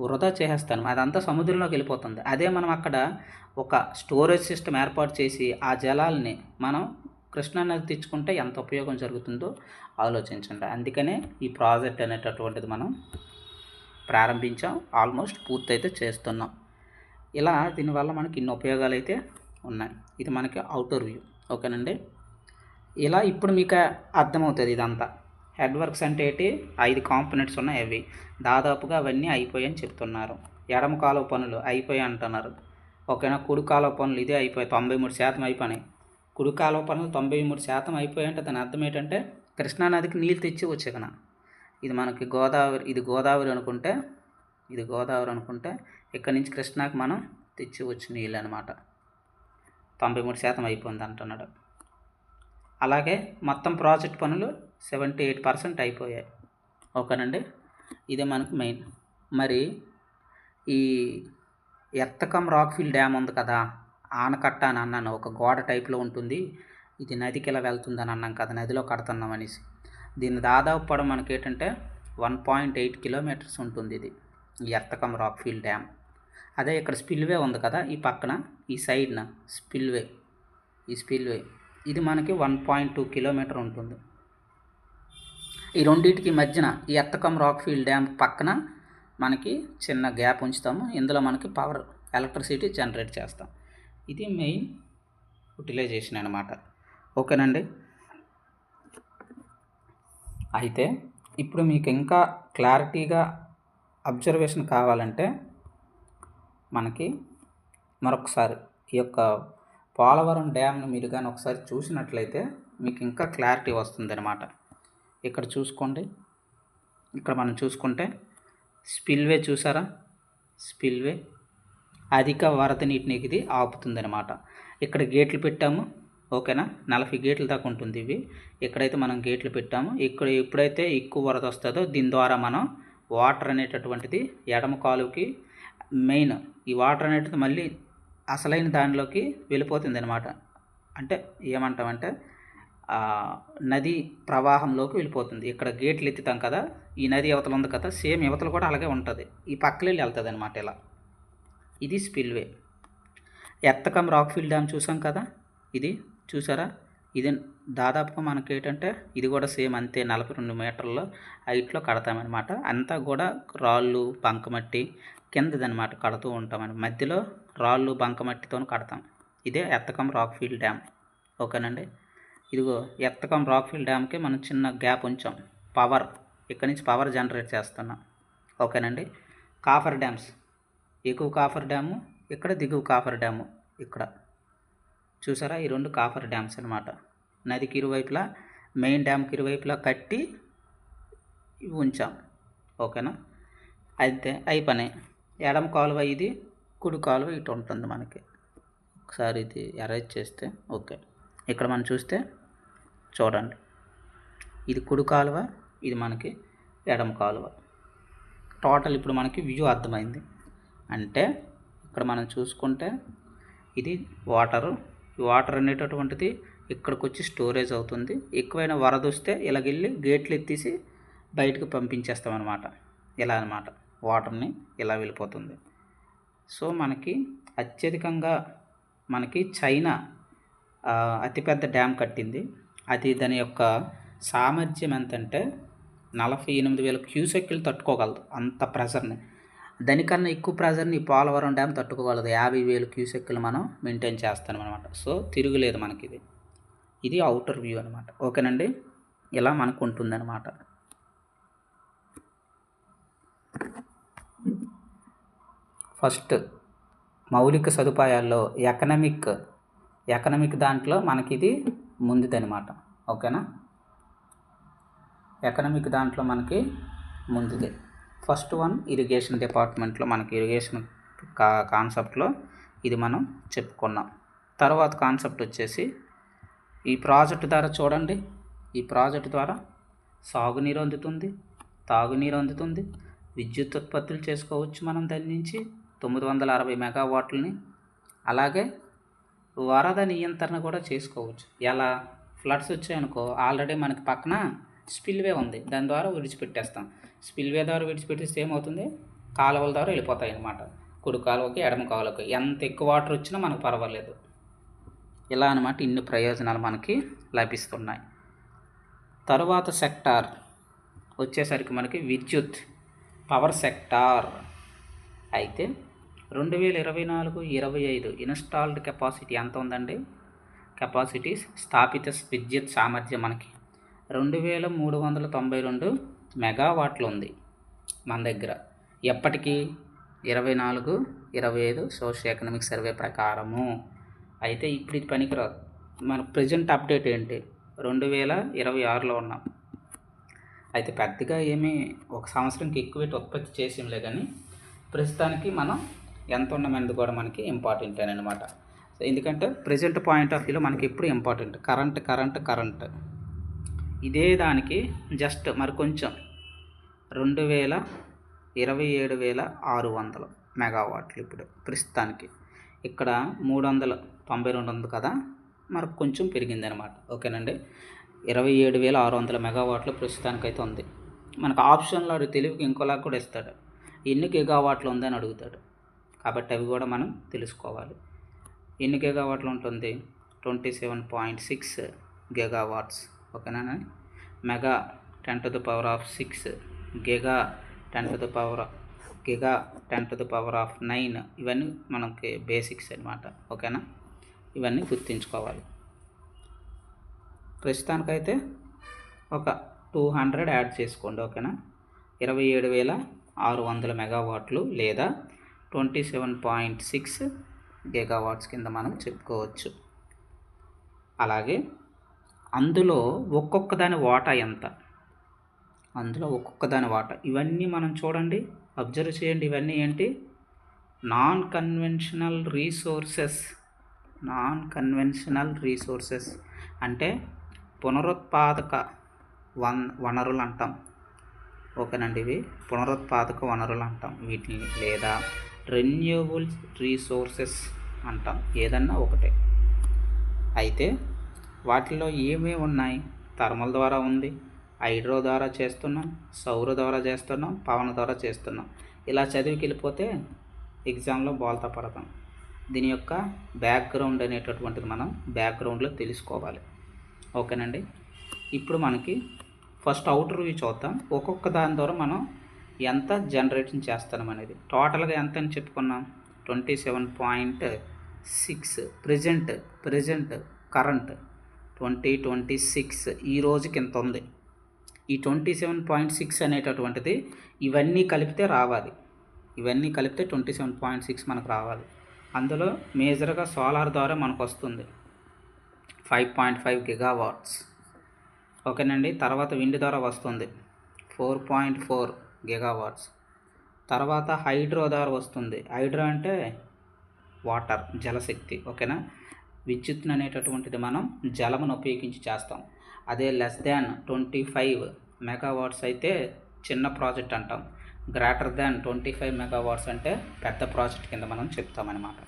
వృధా చేసేస్తాను, అదంతా సముద్రంలోకి వెళ్ళిపోతుంది. అదే మనం అక్కడ ఒక స్టోరేజ్ సిస్టమ్ ఏర్పాటు చేసి ఆ జలాల్ని మనం కృష్ణా నది తెచ్చుకుంటే ఎంత ఉపయోగం జరుగుతుందో ఆలోచించండి. అందుకనే ఈ ప్రాజెక్ట్ అనేటటువంటిది మనం ప్రారంభించాం, ఆల్మోస్ట్ పూర్తయితే చేస్తున్నాం. ఇలా దీనివల్ల మనకి ఇన్ని ఉపయోగాలు అయితే ఉన్నాయి. ఇది మనకి అవుటర్ వ్యూ. ఓకేనండి. ఇలా ఇప్పుడు మీకు అర్థమవుతుంది ఇదంతా. హెడ్ వర్క్స్ అంటే ఏంటి, 5 కాంపోనెంట్స్ ఉన్నాయి. అవి దాదాపుగా అవన్నీ అయిపోయాయని చెప్తున్నారు. ఎడమ కాలువ పనులు అయిపోయాయి అంటున్నారు. ఓకేనా? కుడి కాలువ పనులు ఇదే అయిపోయాయి, 93% అయిపోయినాయి. కుడి కాలువ పనులు 93% అయిపోయాయంటే దాని అర్థం ఏంటంటే కృష్ణానదికి నీళ్ళు తెచ్చి వచ్చేకన. ఇది మనకి గోదావరి అనుకుంటే ఇక్కడి నుంచి కృష్ణాకి మనం తెచ్చి వచ్చి నీళ్ళు అనమాట. 93% అయిపోయింది అంటున్నాడు. అలాగే మొత్తం ప్రాజెక్ట్ పనులు 78% అయిపోయాయి. ఓకేనండి, ఇదే మనకు మెయిన్. మరి ఈ ఎర్తకం రాక్ఫిల్ డ్యామ్ ఉంది కదా, ఆనకట్ట అని అన్నాను, ఒక గోడ టైప్లో ఉంటుంది, ఇది నదికి ఇలా వెళ్తుందని అన్నాం కదా, నదిలో కడుతున్నాం అనేసి. దీని దాదాపు పొడవు మనకి ఏంటంటే 1.8 కిలోమీటర్స్ ఉంటుంది ఇది, ఈ ఎర్తకం రాక్ఫిల్ డ్యామ్. అదే ఇక్కడ స్పిల్వే ఉంది కదా, ఈ పక్కన ఈ సైడ్న స్పిల్వే, ఈ స్పిల్వే ఇది మనకి 1.2 కిలోమీటర్ ఉంటుంది. ఈ రెండింటికి మధ్యన ఈ ఎర్తకం రాక్ఫిల్ డ్యామ్ పక్కన మనకి చిన్న గ్యాప్ ఉంచుతాము, ఇందులో మనకి పవర్ ఎలక్ట్రిసిటీ జనరేట్ చేస్తాం. ఇది మెయిన్ యూటిలైజేషన్ అన్నమాట. ఓకేనండి, అయితే ఇప్పుడు మీకు ఇంకా క్లారిటీగా అబ్జర్వేషన్ కావాలంటే మనకి మరొకసారి ఈ యొక్క పోలవరం డ్యామ్ని మీరు కానీ ఒకసారి చూసినట్లయితే మీకు ఇంకా క్లారిటీ వస్తుంది అన్నమాట. ఇక్కడ చూసుకోండి, ఇక్కడ మనం చూసుకుంటే స్పిల్వే చూసారా, స్పిల్వే అధిక వరద నీటిని ఇది ఆపుతుందన్నమాట. ఇక్కడ గేట్లు పెట్టాము, ఓకేనా, 40 గేట్ల దాకా ఉంటుంది ఇవి. ఎక్కడైతే మనం గేట్లు పెట్టామో ఇక్కడ ఎప్పుడైతే ఎక్కువ వరద వస్తుందో దీని ద్వారా మనం వాటర్ అనేటటువంటిది ఎడమ కాలువకి మెయిన్, ఈ వాటర్ అనేటిది మళ్ళీ అసలైన దానిలోకి వెళ్ళిపోతుంది అనమాట. అంటే ఏమంటామంటే నది ప్రవాహంలోకి వెళ్ళిపోతుంది. ఇక్కడ గేట్లు ఎత్తుతాం కదా, ఈ నది యువతలు ఉంది కదా, సేమ్ యువతలు కూడా అలాగే ఉంటుంది, ఈ పక్కలే వెళ్తుంది అనమాట ఇలా. ఇది స్పిల్వే. ఎర్తకం రాక్ఫిల్ డ్యామ్ చూసాం కదా, ఇది చూసారా, ఇది దాదాపుగా మనకి ఏంటంటే ఇది కూడా సేమ్ అంతే 42 మీటర్ల హైట్లో కడతామన్నమాట. అంతా కూడా రాళ్ళు బంకమట్టి కిందదనమాట కడుతూ ఉంటామని, మధ్యలో రాళ్ళు బంకమట్టితో కడతాం. ఇదే ఎర్తకం రాక్ఫిల్ డ్యామ్. ఓకేనండి, ఇదిగో ఎర్తకం రాక్ఫిల్ డ్యామ్కి మనం చిన్న గ్యాప్ ఉంచాం, పవర్ ఇక్కడి నుంచి పవర్ జనరేట్ చేస్తున్నాం. ఓకేనండి, కాఫర్ డ్యామ్స్, ఎగువ కాఫర్ డ్యాము ఇక్కడ, దిగువ కాఫర్ డ్యాము ఇక్కడ చూసారా, ఈ రెండు కాఫర్ డ్యామ్స్ అనమాట. నదికి ఇరువైపులా, మెయిన్ డ్యామ్కి ఇరువైపులా కట్టి ఇవి ఉంచాం. ఓకేనా, అయితే అయి పని. ఎడమ కాలువ ఇది, కుడి కాలువ ఇటు ఉంటుంది మనకి. ఒకసారి ఇది అరేంజ్ చేస్తే ఓకే, ఇక్కడ మనం చూస్తే చూడండి, ఇది కుడి కాలువ, ఇది మనకి ఎడమ కాలువ. టోటల్ ఇప్పుడు మనకి వ్యూ అర్థమైంది. అంటే ఇక్కడ మనం చూసుకుంటే ఇది వాటరు, ఈ వాటర్ అనేటటువంటిది ఇక్కడికి వచ్చి స్టోరేజ్ అవుతుంది. ఎక్కువైన వరద వస్తే ఇలాగెళ్ళి గేట్లు ఎత్తేసి బయటకు పంపించేస్తామన్నమాట. ఇలా అనమాట, వాటర్ని ఇలా వెళ్ళిపోతుంది. సో మనకి అత్యధికంగా మనకి చైనా అతిపెద్ద డ్యామ్ కట్టింది. అది దాని యొక్క సామర్థ్యం ఎంతంటే 48,000 క్యూసెక్కులు తట్టుకోగలదు అంత ప్రెషర్ని. దానికన్నా ఎక్కువ ప్రెషర్ని పోలవరం డ్యామ్ తట్టుకోగలదు, 50,000 క్యూసెక్కులు మనం మెయింటైన్ చేస్తాం అనమాట. సో తిరుగులేదు మనకి ఇది. ఇది అవుటర్ వ్యూ అనమాట. ఓకేనండి, ఇలా మనకు ఉంటుందన్నమాట. ఫస్ట్ మౌలిక సదుపాయాల్లో ఎకనామిక్ దాంట్లో మనకి ఇది ముందుదనమాట. ఓకేనా, ఎకనామిక్ దాంట్లో మనకి ముందుదే. ఫస్ట్ వన్ ఇరిగేషన్ డిపార్ట్మెంట్లో మనకి ఇరిగేషన్ కాన్సెప్ట్లో ఇది మనం చెప్పుకున్నాం. తర్వాత కాన్సెప్ట్ వచ్చేసి ఈ ప్రాజెక్ట్ ద్వారా చూడండి, ఈ ప్రాజెక్ట్ ద్వారా సాగునీరు అందుతుంది, తాగునీరు అందుతుంది, విద్యుత్ ఉత్పత్తులు చేసుకోవచ్చు మనం దాని నుంచి 960 మెగావాట్లని. అలాగే వరద నియంత్రణ కూడా చేసుకోవచ్చు. ఎలా, ఫ్లడ్స్ వచ్చాయనుకో, ఆల్రెడీ మనకి పక్కన స్పిల్వే ఉంది, దాని ద్వారా విడిచిపెట్టేస్తాం. స్పిల్వే ద్వారా విడిచిపెట్టేస్తే ఏమవుతుంది, కాలువల ద్వారా వెళ్ళిపోతాయి అన్నమాట, కుడి కాలువకి ఎడమ కాలువకి. ఎంత ఎక్కువ వాటర్ వచ్చినా మనకు పర్వాలేదు. ఇలా అనమాట, ఇన్ని ప్రయోజనాలు మనకి లభిస్తున్నాయి. తరువాత సెక్టార్ వచ్చేసరికి మనకి విద్యుత్, పవర్ సెక్టార్. అయితే 2024-25 ఇన్స్టాల్డ్ కెపాసిటీ ఎంత ఉందండి, కెపాసిటీ స్థాపిత విద్యుత్ సామర్థ్యం మనకి 2392 మెగావాట్లు ఉంది మన దగ్గర. ఎప్పటికీ 24-25 సోషియో ఎకనామిక్ సర్వే ప్రకారము. అయితే ఇప్పుడు ఇది పనికిరాదు. మన ప్రజెంట్ అప్డేట్ ఏంటి, 2026లో ఉన్నాం. అయితే పెద్దగా ఏమీ ఒక సంవత్సరంకి ఎక్కువ ఉత్పత్తి చేసింలే, కానీ ప్రస్తుతానికి మనం ఎంత ఉన్నామనేది కూడా మనకి ఇంపార్టెంట్ అనమాట. సో ఎందుకంటే ప్రజెంట్ పాయింట్ ఆఫ్ వ్యూలో మనకి ఎప్పుడు ఇంపార్టెంట్ కరెంట్. ఇదే దానికి జస్ట్ మరి కొంచెం 27,600 మెగావాట్లు ఇప్పుడు ప్రస్తుతానికి. ఇక్కడ 392 ఉంది కదా, మనకు కొంచెం పెరిగింది అనమాట. ఓకేనండి, 27,600 మెగావాట్లు ప్రస్తుతానికైతే ఉంది. మనకు ఆప్షన్లో తెలివికి ఇంకోలా కూడా ఇస్తాడు, ఎన్ని గిగావాట్లు ఉందని అడుగుతాడు. కాబట్టి అవి కూడా మనం తెలుసుకోవాలి. ఎన్ని గిగావాట్లు ఉంటుంది? 27.6 గిగావాట్స్. ఓకేనా? Mega 10⁻6, giga 10⁻9. ఇవన్నీ మనకి బేసిక్స్ అనమాట. ఓకేనా? ఇవన్నీ గుర్తుంచుకోవాలి. ప్రస్తుతానికైతే ఒక 200 యాడ్ చేసుకోండి. ఓకేనా? 27,600 మెగావాట్లు లేదా 27.6 గిగావాట్స్ కింద మనం చెప్పుకోవచ్చు. అలాగే అందులో ఒక్కొక్క దాని వాటా ఎంత? ఇవన్నీ మనం చూడండి, అబ్జర్వ్ చేయండి. ఇవన్నీ ఏంటి? నాన్ కన్వెన్షనల్ రీసోర్సెస్ అంటే పునరుత్పాదక వనరులు అంటాం. ఓకేనండి, ఇవి పునరుత్పాదక వనరులు అంటాం వీటిని, లేదా రెన్యూవబుల్ రీసోర్సెస్ అంటాం. ఏదన్నా ఒకటే. అయితే వాటిల్లో ఏమేమి ఉన్నాయి? థర్మల్ ద్వారా ఉంది, హైడ్రో ద్వారా చేస్తున్నాం, సౌర ద్వారా చేస్తున్నాం, పవన్ ద్వారా చేస్తున్నాం. ఇలా చదివికి వెళ్ళిపోతే ఎగ్జామ్లో బోల్తా పడతాం. దీని యొక్క బ్యాక్గ్రౌండ్ అనేటటువంటిది మనం బ్యాక్గ్రౌండ్లో తెలుసుకోవాలి. ఓకేనండి, ఇప్పుడు మనకి ఫస్ట్ అవుటర్ వ్యూ చూద్దాం. ఒక్కొక్క దాని ద్వారా మనం ఎంత జనరేషన్ చేస్తున్నాం అనేది. టోటల్గా ఎంత అని చెప్పుకున్నాం? 27.6 ప్రజెంట్ కరెంట్ 2026 ఈ రోజుకి ఇంత ఉంది. ఈ 27.6 అనేటటువంటిది ఇవన్నీ కలిపితే రావాలి. ఇవన్నీ కలిపితే 27.6 మనకు రావాలి. అందులో మేజర్గా సోలార్ ద్వారా మనకు వస్తుంది 5.5 గిగావాట్స్. ఓకేనండి, తర్వాత విండ్ ద్వారా వస్తుంది 4.4 గిగావాట్స్. తర్వాత హైడ్రో ద్వారా వస్తుంది. హైడ్రో అంటే వాటర్, జలశక్తి. ఓకేనా? విద్యుత్ అనేటటువంటిది మనం జలమును ఉపయోగించి చేస్తాం. అదే లెస్ దాన్ 25 మెగావాట్స్ అయితే చిన్న ప్రాజెక్ట్ అంటాం. గ్రేటర్ దాన్ 25 మెగావాట్స్ అంటే పెద్ద ప్రాజెక్ట్ కింద మనం చెప్తామన్నమాట.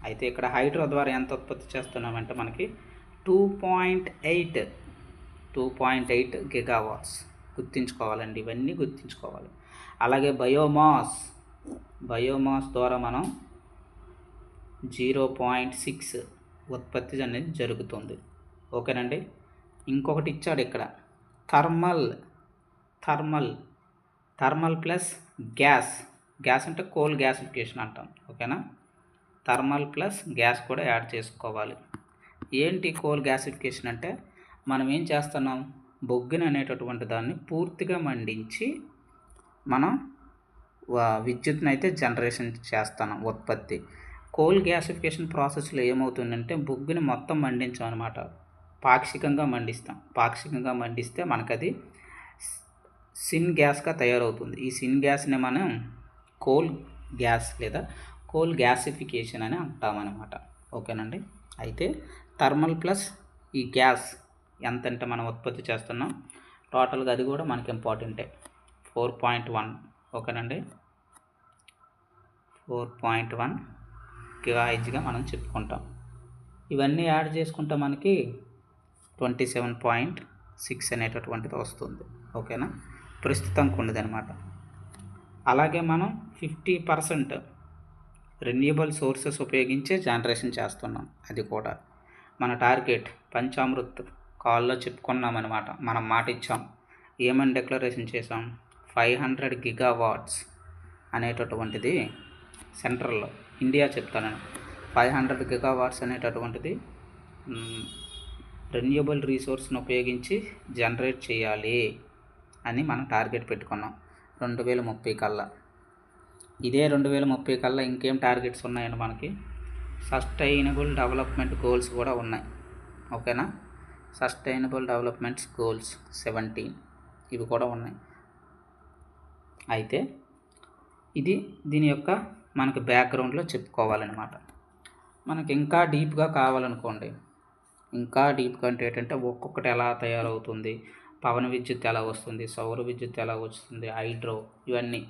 అయితే ఇక్కడ హైడ్రో ద్వారా ఎంత ఉత్పత్తి చేస్తున్నామంటే మనకి 2.8 గిగావాట్స్. గుర్తుంచుకోవాలండి, ఇవన్నీ గుర్తుంచుకోవాలి. అలాగే బయోమాస్ ద్వారా మనం 0.6 ఉత్పత్తి అనేది జరుగుతుంది. ఓకేనండి, ఇంకొకటి ఇచ్చాడు ఇక్కడ, థర్మల్ ప్లస్ గ్యాస్ అంటే కోల్ గ్యాసిఫికేషన్ అంటాం. ఓకేనా? థర్మల్ ప్లస్ గ్యాస్ కూడా యాడ్ చేసుకోవాలి. ఏంటి కోల్ గ్యాసిఫికేషన్ అంటే మనం ఏం చేస్తున్నాం? బొగ్గుని అనేటటువంటి దాన్ని పూర్తిగా మండించి మనం విద్యుత్ని అయితే జనరేషన్ చేస్తున్నాం, ఉత్పత్తి. కోల్ గ్యాసిఫికేషన్ ప్రాసెస్లో ఏమవుతుందంటే బొగ్గుని మొత్తం మండించాం అనమాట, పాక్షికంగా మండిస్తాం. పాక్షికంగా మండిస్తే మనకు అది సిన్ గ్యాస్గా తయారవుతుంది. ఈ సిన్ గ్యాస్ని మనం కోల్ గ్యాస్ లేదా కోల్ గ్యాసిఫికేషన్ అని అంటామన్నమాట. ఓకేనండి, అయితే థర్మల్ ప్లస్ ఈ గ్యాస్ ఎంతంటే మనం ఉత్పత్తి చేస్తున్నాం టోటల్గా, అది కూడా మనకి ఇంపార్టెంటే. 4.1. ఓకేనండి, 4.1 గిగాహెర్ట్జ్గా మనం చెప్పుకుంటాం. ఇవన్నీ యాడ్ చేసుకుంటే మనకి 27.6 అనేటటువంటిది వస్తుంది. ఓకేనా? ప్రస్తుతానికి ఉండదనమాట. అలాగే మనం 50% రెన్యూబుల్ సోర్సెస్ ఉపయోగించే జనరేషన్ చేస్తున్నాం. అది కూడా మన టార్గెట్ పంచామృత్ కాల్లో చెప్పుకున్నామన్నమాట. మనం మాట ఇచ్చాం, ఏమని డిక్లరేషన్ చేసాం? 500 గిగావాట్స్ అనేటటువంటిది సెంట్రల్లో ఇండియా చెప్తాను. 500 గిగావాట్స్ అనేటటువంటిది రెన్యూబుల్ రీసోర్స్ను ఉపయోగించి జనరేట్ చేయాలి అని మనం టార్గెట్ పెట్టుకున్నాం 2030 కల్లా. ఇదే 2030 కల్లా ఇంకేం టార్గెట్స్ ఉన్నాయండి మనకి? సస్టైనబుల్ డెవలప్మెంట్ గోల్స్ కూడా ఉన్నాయి. ఓకేనా? సస్టైనబుల్ డెవలప్మెంట్స్ గోల్స్ 17 ఇవి కూడా ఉన్నాయి. అయితే ఇది దీని యొక్క మనకు బ్యాక్గ్రౌండ్లో చెప్పుకోవాలన్నమాట. మనకి ఇంకా డీప్గా కావాలనుకోండి, ఇంకా డీప్గా అంటే ఏంటంటే ఒక్కొక్కటి ఎలా తయారవుతుంది, పవన విద్యుత్ ఎలా వస్తుంది, సౌర విద్యుత్ ఎలా వస్తుంది, హైడ్రో, ఇవన్నీ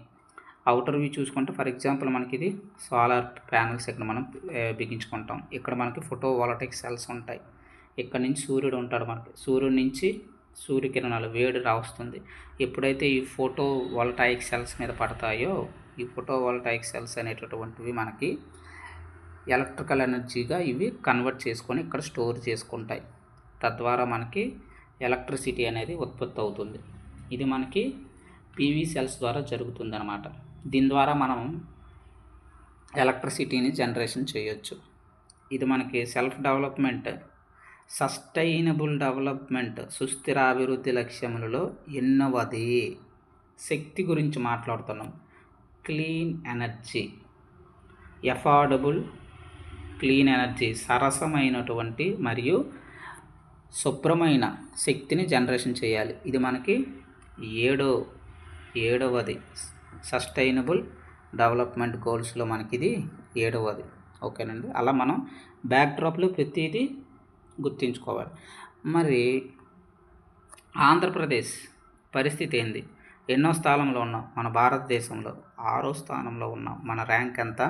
అవుటర్ వ్యూ చూసుకుంటే ఫర్ ఎగ్జాంపుల్ మనకి ఇది సోలార్ ప్యానల్స్ ఇక్కడ మనం బిగించుకుంటాం. ఇక్కడ మనకి ఫోటో వాల్టాయిక్ సెల్స్ ఉంటాయి. ఇక్కడ నుంచి సూర్యుడు ఉంటాడు. మనకి సూర్యుడి నుంచి సూర్యకిరణాలు వేడి రావస్తుంది. ఎప్పుడైతే ఈ ఫోటో వాల్టాయిక్ సెల్స్ మీద పడతాయో ఈ ఫోటో వాల్టాయిక్ సెల్స్ అనేటటువంటివి మనకి ఎలక్ట్రికల్ ఎనర్జీగా ఇవి కన్వర్ట్ చేసుకొని ఇక్కడ స్టోర్ చేసుకుంటాయి. తద్వారా మనకి ఎలక్ట్రిసిటీ అనేది ఉత్పత్తి అవుతుంది. ఇది మనకి పీవీ సెల్స్ ద్వారా జరుగుతుంది అన్నమాట. దీని ద్వారా మనం ఎలక్ట్రిసిటీని జనరేషన్ చేయొచ్చు. ఇది మనకి సెల్ఫ్ డెవలప్మెంట్, సస్టైనబుల్ డెవలప్మెంట్, సుస్థిరాభివృద్ధి లక్ష్యములలో ఎన్నవది. శక్తి గురించి మాట్లాడుతున్నాం. Clean energy, affordable clean energy, సరసమైనటువంటి మరియు శుభ్రమైన శక్తిని జనరేషన్ చేయాలి. ఇది మనకి ఏడవది సస్టైనబుల్ డెవలప్మెంట్ గోల్స్లో మనకి ఇది 7వది. ఓకేనండి. అలా మనం బ్యాక్డ్రాప్లో ప్రతిదీ గుర్తుంచుకోవాలి. మరి ఆంధ్రప్రదేశ్ పరిస్థితి ఏంది? ఎన్నో స్థానంలో ఉన్నాం? మన భారతదేశంలో 6వ స్థానంలో ఉన్నాం. మన ర్యాంక్ ఎంత?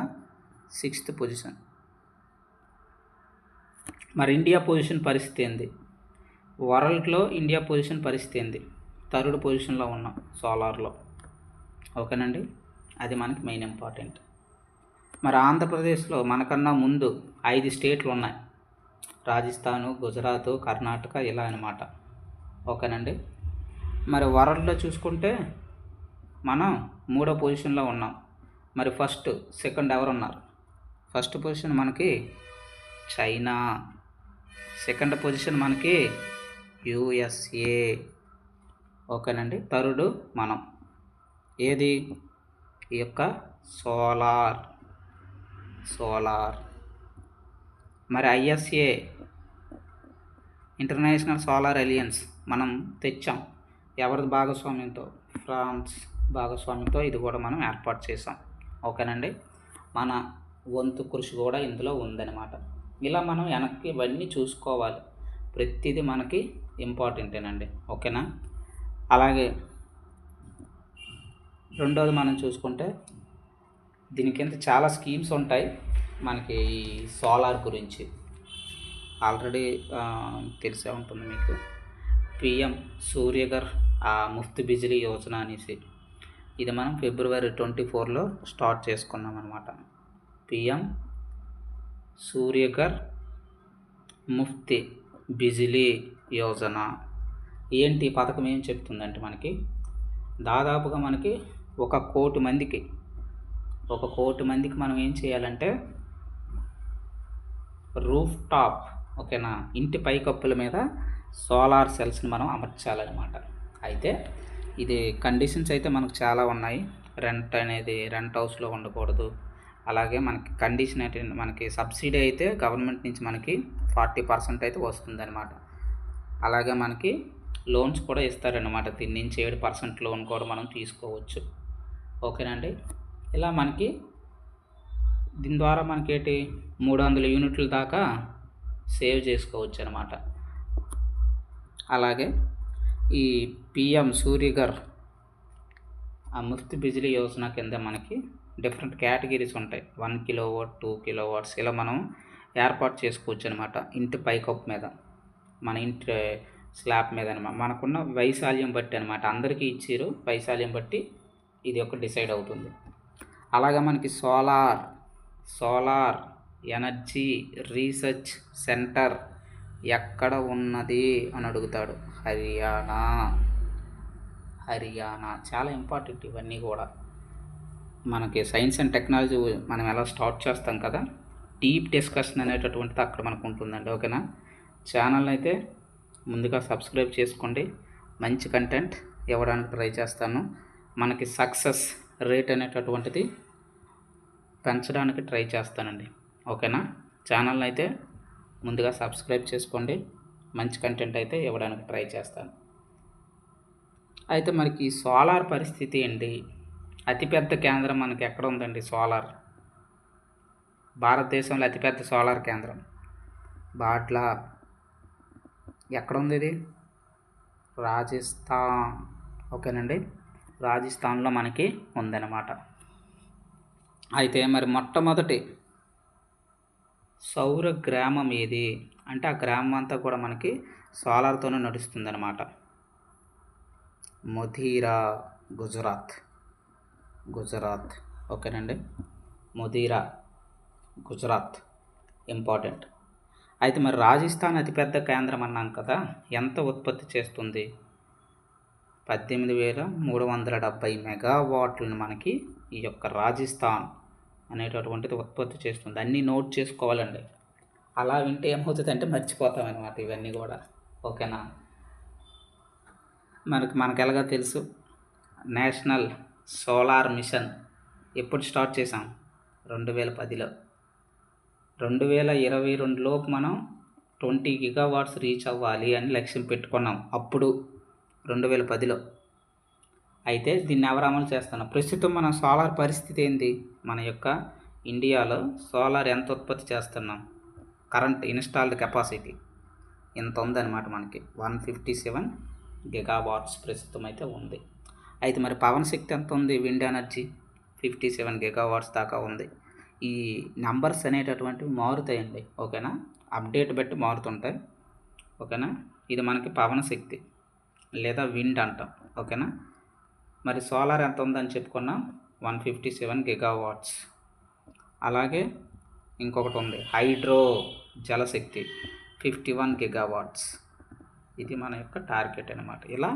6th position. మరి ఇండియా పొజిషన్ పరిస్థితి ఏంది? వరల్డ్లో ఇండియా పొజిషన్ పరిస్థితి ఏంది? 3rd పొజిషన్లో ఉన్నాం సోలార్లో. ఓకేనండి. అది మనకి మెయిన్ ఇంపార్టెంట్. మరి ఆంధ్రప్రదేశ్లో మనకన్నా ముందు 5 స్టేట్లు ఉన్నాయి. రాజస్థాను, గుజరాత్, కర్ణాటక, ఇలా అన్నమాట. ఓకేనండి. మరి వరల్డ్లో చూసుకుంటే మనం 3వ పొజిషన్లో ఉన్నాం. మరి ఫస్ట్, సెకండ్ ఎవరున్నారు? ఫస్ట్ పొజిషన్ మనకి చైనా, సెకండ్ పొజిషన్ మనకి యూఎస్ఏ. ఓకేనండి. 3rd మనం. ఏది? ఈ యొక్క సోలార్. మరి ఐఎస్ఏ, ఇంటర్నేషనల్ సోలార్ అలయన్స్ మనం తెచ్చాం. ఎవరి భాగస్వామ్యంతో? ఫ్రాన్స్ భాగస్వామ్యంతో ఇది కూడా మనం ఏర్పాటు చేసాం. ఓకేనండి. మన వంతు కృషి కూడా ఇందులో ఉందన్నమాట. ఇలా మనం వెనక్కి ఇవన్నీ చూసుకోవాలి. ప్రతిదీ మనకి ఇంపార్టెంటేనండి. ఓకేనా? అలాగే రెండోది మనం చూసుకుంటే దీని కింద చాలా స్కీమ్స్ ఉంటాయి మనకి ఈ సోలార్ గురించి. ఆల్రెడీ తెలిసే ఉంటుంది మీకు. పిఎం సూర్యఘర్ ముఫ్త్ బిజిలీ యోజన అనేసి ఇది మనం February 24లో స్టార్ట్ చేసుకున్నాం అనమాట. పిఎం సూర్యఘర్ ముఫ్త్ బిజిలీ యోజన ఏంటి? పథకం ఏం చెప్తుందంటే మనకి దాదాపుగా మనకి 1 కోటి మందికి మనం ఏం చేయాలంటే రూఫ్ టాప్, ఓకేనా, ఇంటి పైకప్పుల మీద సోలార్ సెల్స్ని మనం అమర్చాలన్నమాట. అయితే ఇది కండిషన్స్ అయితే మనకు చాలా ఉన్నాయి. రెంట్ హౌస్లో ఉండకూడదు. అలాగే మనకి కండిషన్ అయితే మనకి సబ్సిడీ అయితే గవర్నమెంట్ నుంచి మనకి 40% అయితే వస్తుందన్నమాట. అలాగే మనకి లోన్స్ కూడా ఇస్తారన్నమాట. దీని నుంచి 7% లోన్ కూడా మనం తీసుకోవచ్చు. ఓకేనండి. ఇలా మనకి దీని ద్వారా మనకి 300 యూనిట్ల దాకా సేవ్ చేసుకోవచ్చు అనమాట. అలాగే ఈ పిఎం సూర్యఘర్ ముఫ్త్ బిజిలీ యోజన కింద మనకి డిఫరెంట్ కేటగిరీస్ ఉంటాయి. 1 కిలోవాట్, 2 కిలోవాట్స్ ఇలా మనం ఏర్పాటు చేసుకోవచ్చు అనమాట. ఇంటి పైకప్పు మీద, మన ఇంటి స్లాబ్ మీద అనమాట. మనకున్న వైశాల్యం బట్టి అనమాట. అందరికీ ఇచ్చారు వైశాల్యం బట్టి ఇది ఒక డిసైడ్ అవుతుంది. అలాగే మనకి సోలార్ ఎనర్జీ రీసెర్చ్ సెంటర్ ఎక్కడ ఉన్నది అని అడుగుతాడు. హర్యానా. చాలా ఇంపార్టెంట్ ఇవన్నీ కూడా. మనకి సైన్స్ అండ్ టెక్నాలజీ మనం ఎలా స్టార్ట్ చేస్తాం కదా, డీప్ డిస్కషన్ అనేటటువంటిది అక్కడ మనకు ఉంటుందండి. ఓకేనా? ఛానల్ అయితే ముందుగా సబ్స్క్రైబ్ చేసుకోండి. మంచి కంటెంట్ ఇవ్వడానికి ట్రై చేస్తాను. మనకి సక్సెస్ రేట్ అనేటటువంటిది పెంచడానికి ట్రై చేస్తానండి. ఓకేనా? ఛానల్ని అయితే ముందుగా సబ్స్క్రైబ్ చేసుకోండి. మంచి కంటెంట్ అయితే ఇవ్వడానికి ట్రై చేస్తాను. అయితే మనకి ఈ సోలార్ పరిస్థితి ఏంటి? అతిపెద్ద కేంద్రం మనకి ఎక్కడ ఉందండి? సోలార్ భారతదేశంలో అతిపెద్ద సోలార్ కేంద్రం బాట్లా ఎక్కడ ఉంది ఇది? రాజస్థాన్. ఓకేనండి, రాజస్థాన్లో మనకి ఉందన్నమాట. అయితే మరి మొట్టమొదటి సౌర గ్రామం ఏది అంటే ఆ గ్రామం అంతా కూడా మనకి సోలార్తోనే నడుస్తుందన్నమాట. మొధీరా, గుజరాత్. ఓకేనండి, మొధీరా, గుజరాత్ ఇంపార్టెంట్. అయితే మరి రాజస్థాన్ అతిపెద్ద కేంద్రం అన్నాం కదా, ఎంత ఉత్పత్తి చేస్తుంది? 18,370 మెగావాట్లను మనకి ఈ యొక్క రాజస్థాన్ అనేటటువంటిది ఉత్పత్తి చేస్తుంది. అన్నీ నోట్ చేసుకోవాలండి, అలా వింటే ఏమవుతుంది అంటే మర్చిపోతాం అన్నమాట ఇవన్నీ కూడా. ఓకేనా, మనకు ఎలాగో తెలుసు నేషనల్ సోలార్ మిషన్ ఎప్పుడు స్టార్ట్ చేసాం? 2010లో. 2022 లోపు మనం 20 గిగావాట్స్ రీచ్ అవ్వాలి అని లక్ష్యం పెట్టుకున్నాం అప్పుడు 2010లో. అయితే దీన్ని ఎవరు అమలు చేస్తున్నాం? ప్రస్తుతం మన సోలార్ పరిస్థితి ఏంది? మన యొక్క ఇండియాలో సోలార్ ఎంత ఉత్పత్తి చేస్తున్నాం? కరెంట్ ఇన్స్టాల్డ్ కెపాసిటీ ఎంత ఉందన్నమాట మనకి 157 గిగావాట్స్ ప్రస్తుతం అయితే ఉంది. అయితే మరి పవన శక్తి ఎంత ఉంది? విండ్ ఎనర్జీ 57 గిగావాట్స్ దాకా ఉంది. ఈ నంబర్స్ అనేటటువంటివి మారుతాయండి. ఓకేనా, అప్డేట్ బట్టి మారుతుంటాయి. ఓకేనా, ఇది మనకి పవన శక్తి లేదా విండ్ అంటాం. ఓకేనా, మరి సోలార్ ఎంత ఉందని చెప్పుకున్నాం? 157 గిగావాట్స్. అలాగే ఇంకొకటి ఉంది హైడ్రో జలశక్తి 51 గిగావాట్స్. ఇది మన యొక్క టార్గెట్ అనమాట. ఇలా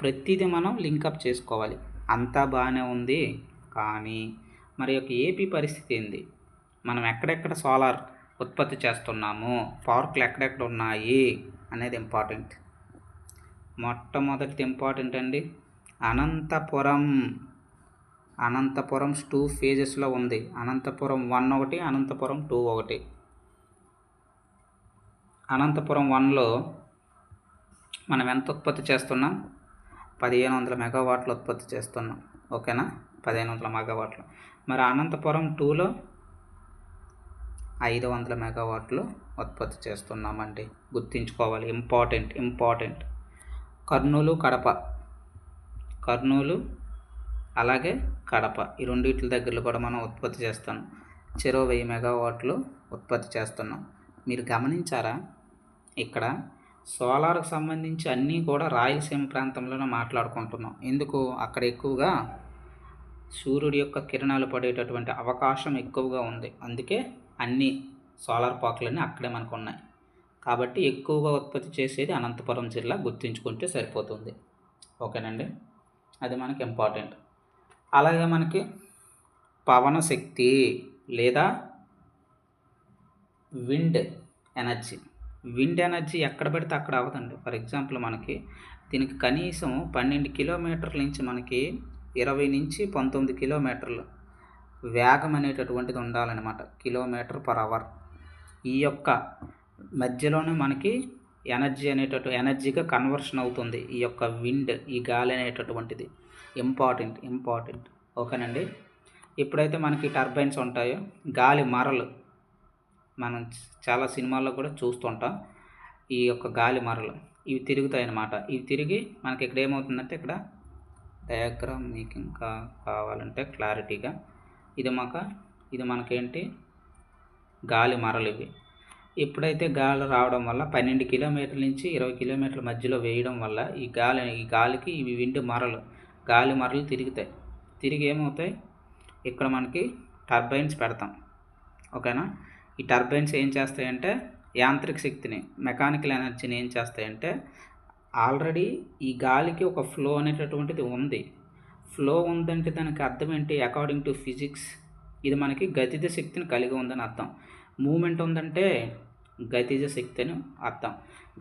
ప్రతిదీ మనం లింకప్ చేసుకోవాలి. అంతా బాగానే ఉంది, కానీ మరి యొక్క ఏపీ పరిస్థితి ఏంది? మనం ఎక్కడెక్కడ సోలార్ ఉత్పత్తి చేస్తున్నాము, పార్కులు ఎక్కడెక్కడ ఉన్నాయి అనేది ఇంపార్టెంట్. మొట్టమొదటిది ఇంపార్టెంట్ అండి, అనంతపురం 2 ఫేజెస్లో ఉంది. అనంతపురం 1 ఒకటి, అనంతపురం 2 ఒకటి. అనంతపురం 1లో మనం ఎంత ఉత్పత్తి చేస్తున్నాం? 1500 మెగావాట్లు ఉత్పత్తి చేస్తున్నాం. ఓకేనా, 1500 మెగావాట్లు. మరి అనంతపురం 2లో 500 మెగావాట్లు ఉత్పత్తి చేస్తున్నామండి. గుర్తుంచుకోవాలి, ఇంపార్టెంట్. కర్నూలు అలాగే కడప, ఈ రెండింటి దగ్గరలో కూడా మనం ఉత్పత్తి చేస్తాం. 1000 మెగావాట్లు ఉత్పత్తి చేస్తున్నాం. మీరు గమనించారా, ఇక్కడ సోలార్కి సంబంధించి అన్నీ కూడా రాయలసీమ ప్రాంతంలోనే మాట్లాడుకుంటున్నాం. ఎందుకు? అక్కడ ఎక్కువగా సూర్యుడి యొక్క కిరణాలు పడేటటువంటి అవకాశం ఎక్కువగా ఉంది. అందుకే అన్ని సోలార్ పార్కులన్నీ అక్కడే మనకు ఉన్నాయి. కాబట్టి ఎక్కువగా ఉత్పత్తి చేసేది అనంతపురం జిల్లా, గుర్తుంచుకుంటే సరిపోతుంది. ఓకేనండి, అది మనకి ఇంపార్టెంట్. అలాగే మనకి పవన శక్తి లేదా విండ్ ఎనర్జీ ఎక్కడ పెడితే అక్కడ అవ్వదండి. ఫర్ ఎగ్జాంపుల్ మనకి దీనికి కనీసం 12 కిలోమీటర్ల నుంచి మనకి 20 నుంచి 19 కిలోమీటర్లు వేగం అనేటటువంటిది ఉండాలన్నమాట, km/h. ఈ యొక్క మధ్యలోనే మనకి ఎనర్జీగా కన్వర్షన్ అవుతుంది ఈ యొక్క విండ్, ఈ గాలి అనేటటువంటిది. ఇంపార్టెంట్. ఓకేనండి, ఎప్పుడైతే మనకి టర్బైన్స్ ఉంటాయో, గాలి మరలు మనం చాలా సినిమాల్లో కూడా చూస్తుంటాం. ఈ యొక్క గాలి మరలు ఇవి తిరుగుతాయి అన్నమాట. ఇవి తిరిగి మనకి ఇక్కడ ఏమవుతుందంటే, ఇక్కడ డయాగ్రామ్ మీకు ఇంకా కావాలంటే క్లారిటీగా, ఇది మనకేంటి, గాలి మరలు. ఇవి ఎప్పుడైతే గాలి రావడం వల్ల 12 కిలోమీటర్ల నుంచి 20 కిలోమీటర్ల మధ్యలో వేయడం వల్ల ఈ గాలికి ఇవి విండ్ మరలు, గాలి మరలు తిరిగి ఏమవుతాయి, ఇక్కడ మనకి టర్బైన్స్ పెడతాం. ఓకేనా, ఈ టర్బైన్స్ ఏం చేస్తాయంటే యాంత్రిక శక్తిని, మెకానికల్ ఎనర్జీని ఏం చేస్తాయంటే, ఆల్రెడీ ఈ గాలికి ఒక ఫ్లో అనేటటువంటిది ఉంది. ఫ్లో ఉందంటే దానికి అర్థం ఏంటి? అకార్డింగ్ టు ఫిజిక్స్ ఇది మనకి గతిజ శక్తిని కలిగి ఉందని అర్థం. మూమెంట్ ఉందంటే గతిజ శక్తి అని అర్థం.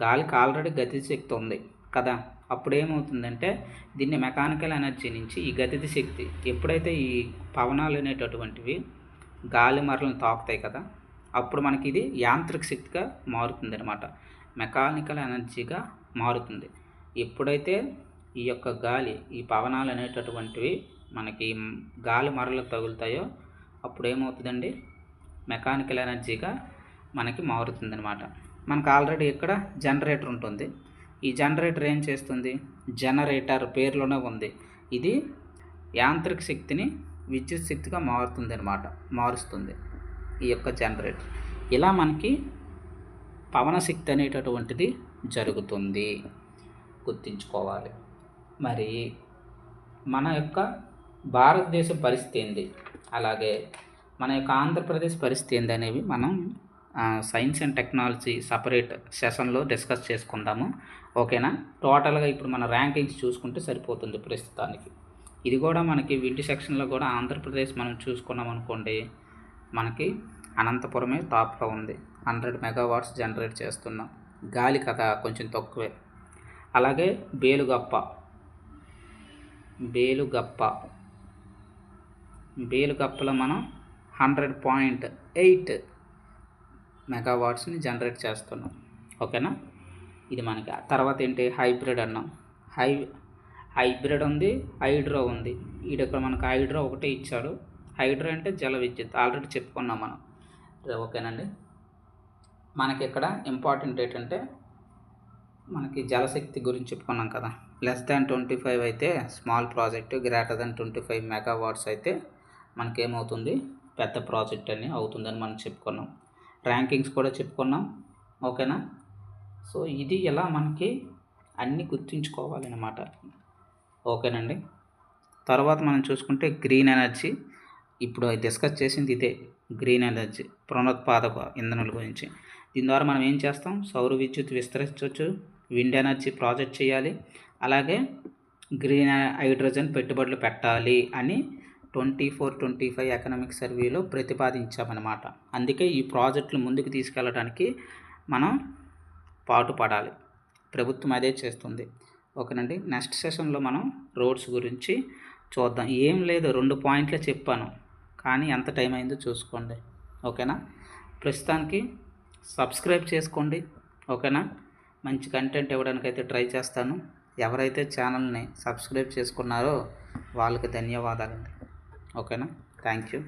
గాలికి ఆల్రెడీ గతిజ శక్తి ఉంది కదా, అప్పుడు ఏమవుతుందంటే దీన్ని మెకానికల్ ఎనర్జీ నుంచి ఈ గతిజ శక్తి, ఎప్పుడైతే ఈ పవనాలు అనేటటువంటివి గాలి మరలను తాకుతాయి కదా, అప్పుడు మనకి ఇది యాంత్రిక శక్తిగా మారుతుంది అనమాట, మెకానికల్ ఎనర్జీగా మారుతుంది. ఎప్పుడైతే ఈ యొక్క ఈ పవనాలు అనేటటువంటివి మనకి గాలి మరలు తగులుతాయో అప్పుడు ఏమవుతుందండి, మెకానికల్ ఎనర్జీగా మనకి మారుతుంది అనమాట. మనకు ఆల్రెడీ ఇక్కడ జనరేటర్ ఉంటుంది. ఈ జనరేటర్ ఏం చేస్తుంది? జనరేటర్ పేరులోనే ఉంది. ఇది యాంత్రిక శక్తిని విద్యుత్ శక్తిగా మారుస్తుంది ఈ యొక్క జనరేటర్. ఇలా మనకి పవన శక్తి అనేటటువంటిది జరుగుతుంది, గుర్తుంచుకోవాలి. మరి మన యొక్క భారతదేశ పరిస్థితి ఏంది, అలాగే మన యొక్క ఆంధ్రప్రదేశ్ పరిస్థితి ఏంది అనేవి మనం సైన్స్ అండ్ టెక్నాలజీ సపరేట్ సెషన్లో డిస్కస్ చేసుకుందాము. ఓకేనా? టోటల్గా ఇప్పుడు మన ర్యాంకింగ్స్ చూసుకుంటే సరిపోతుంది ప్రస్తుతానికి. ఇది కూడా మనకి వీటి సెక్షన్లో కూడా ఆంధ్రప్రదేశ్ మనం చూసుకున్నాం అనుకోండి, మనకి అనంతపురమే టాప్లో ఉంది. 100 మెగావాట్స్ జనరేట్ చేస్తున్నాం. గాలి కదా కొంచెం తక్కువే. అలాగే బేలుగప్పలో మనం 100.8 మెగావాట్స్ని జనరేట్ చేస్తున్నాం. ఓకేనా? ఇది మనకి. తర్వాత ఏంటి? హైబ్రిడ్ అన్నాం. హైబ్రిడ్ ఉంది, హైడ్రో ఉంది. ఇక్కడ మనకు హైడ్రో ఒకటే ఇచ్చాడు. హైడ్రో అంటే జల విద్యుత్, ఆల్రెడీ చెప్పుకున్నాం మనం. ఓకేనండి. మనకి ఇక్కడ ఇంపార్టెంట్ ఏంటంటే మనకి జలశక్తి గురించి చెప్పుకున్నాం కదా. <25 అయితే స్మాల్ ప్రాజెక్టు, <25 మెగావాట్స్ అయితే మనకేమవుతుంది? పెద్ద ప్రాజెక్ట్ అని అవుతుందని మనం చెప్పుకున్నాం. ర్యాంకింగ్స్ కూడా చెప్పుకున్నాం. ఓకేనా? సో ఇది ఎలా మనకి అన్నీ గుర్తుంచుకోవాలన్నమాట. ఓకేనండి. తర్వాత మనం చూసుకుంటే గ్రీన్ ఎనర్జీ. ఇప్పుడు డిస్కస్ చేసింది ఇదే, గ్రీన్ ఎనర్జీ, పునరుత్పాదక ఇంధనాల గురించి. దీని ద్వారా మనం ఏం చేస్తాం? సౌర విద్యుత్ విస్తరించవచ్చు, విండ్ ఎనర్జీ ప్రాజెక్ట్ చేయాలి, అలాగే గ్రీన్ హైడ్రోజన్ పెట్టుబడులు పెట్టాలి అని 24-25 ఎకనామిక్ సర్వేలో ప్రతిపాదించామన్నమాట. అందుకే ఈ ప్రాజెక్టులు ముందుకు తీసుకెళ్ళడానికి మనం పాటుపడాలి. ప్రభుత్వం అదే చేస్తుంది. ఓకేనండి. నెక్స్ట్ సెషన్లో మనం రోడ్స్ గురించి చూద్దాం. ఏం లేదు, 2 పాయింట్లే చెప్పాను, కానీ ఎంత టైం అయిందో చూసుకోండి. ఓకేనా? ప్రస్తుతానికి సబ్స్క్రైబ్ చేసుకోండి. ఓకేనా? మంచి కంటెంట్ ఇవ్వడానికైతే ట్రై చేస్తాను. ఎవరైతే ఛానల్ని సబ్స్క్రైబ్ చేసుకున్నారో వాళ్ళకి ధన్యవాదాలండి. ఓకేనా? Thank you.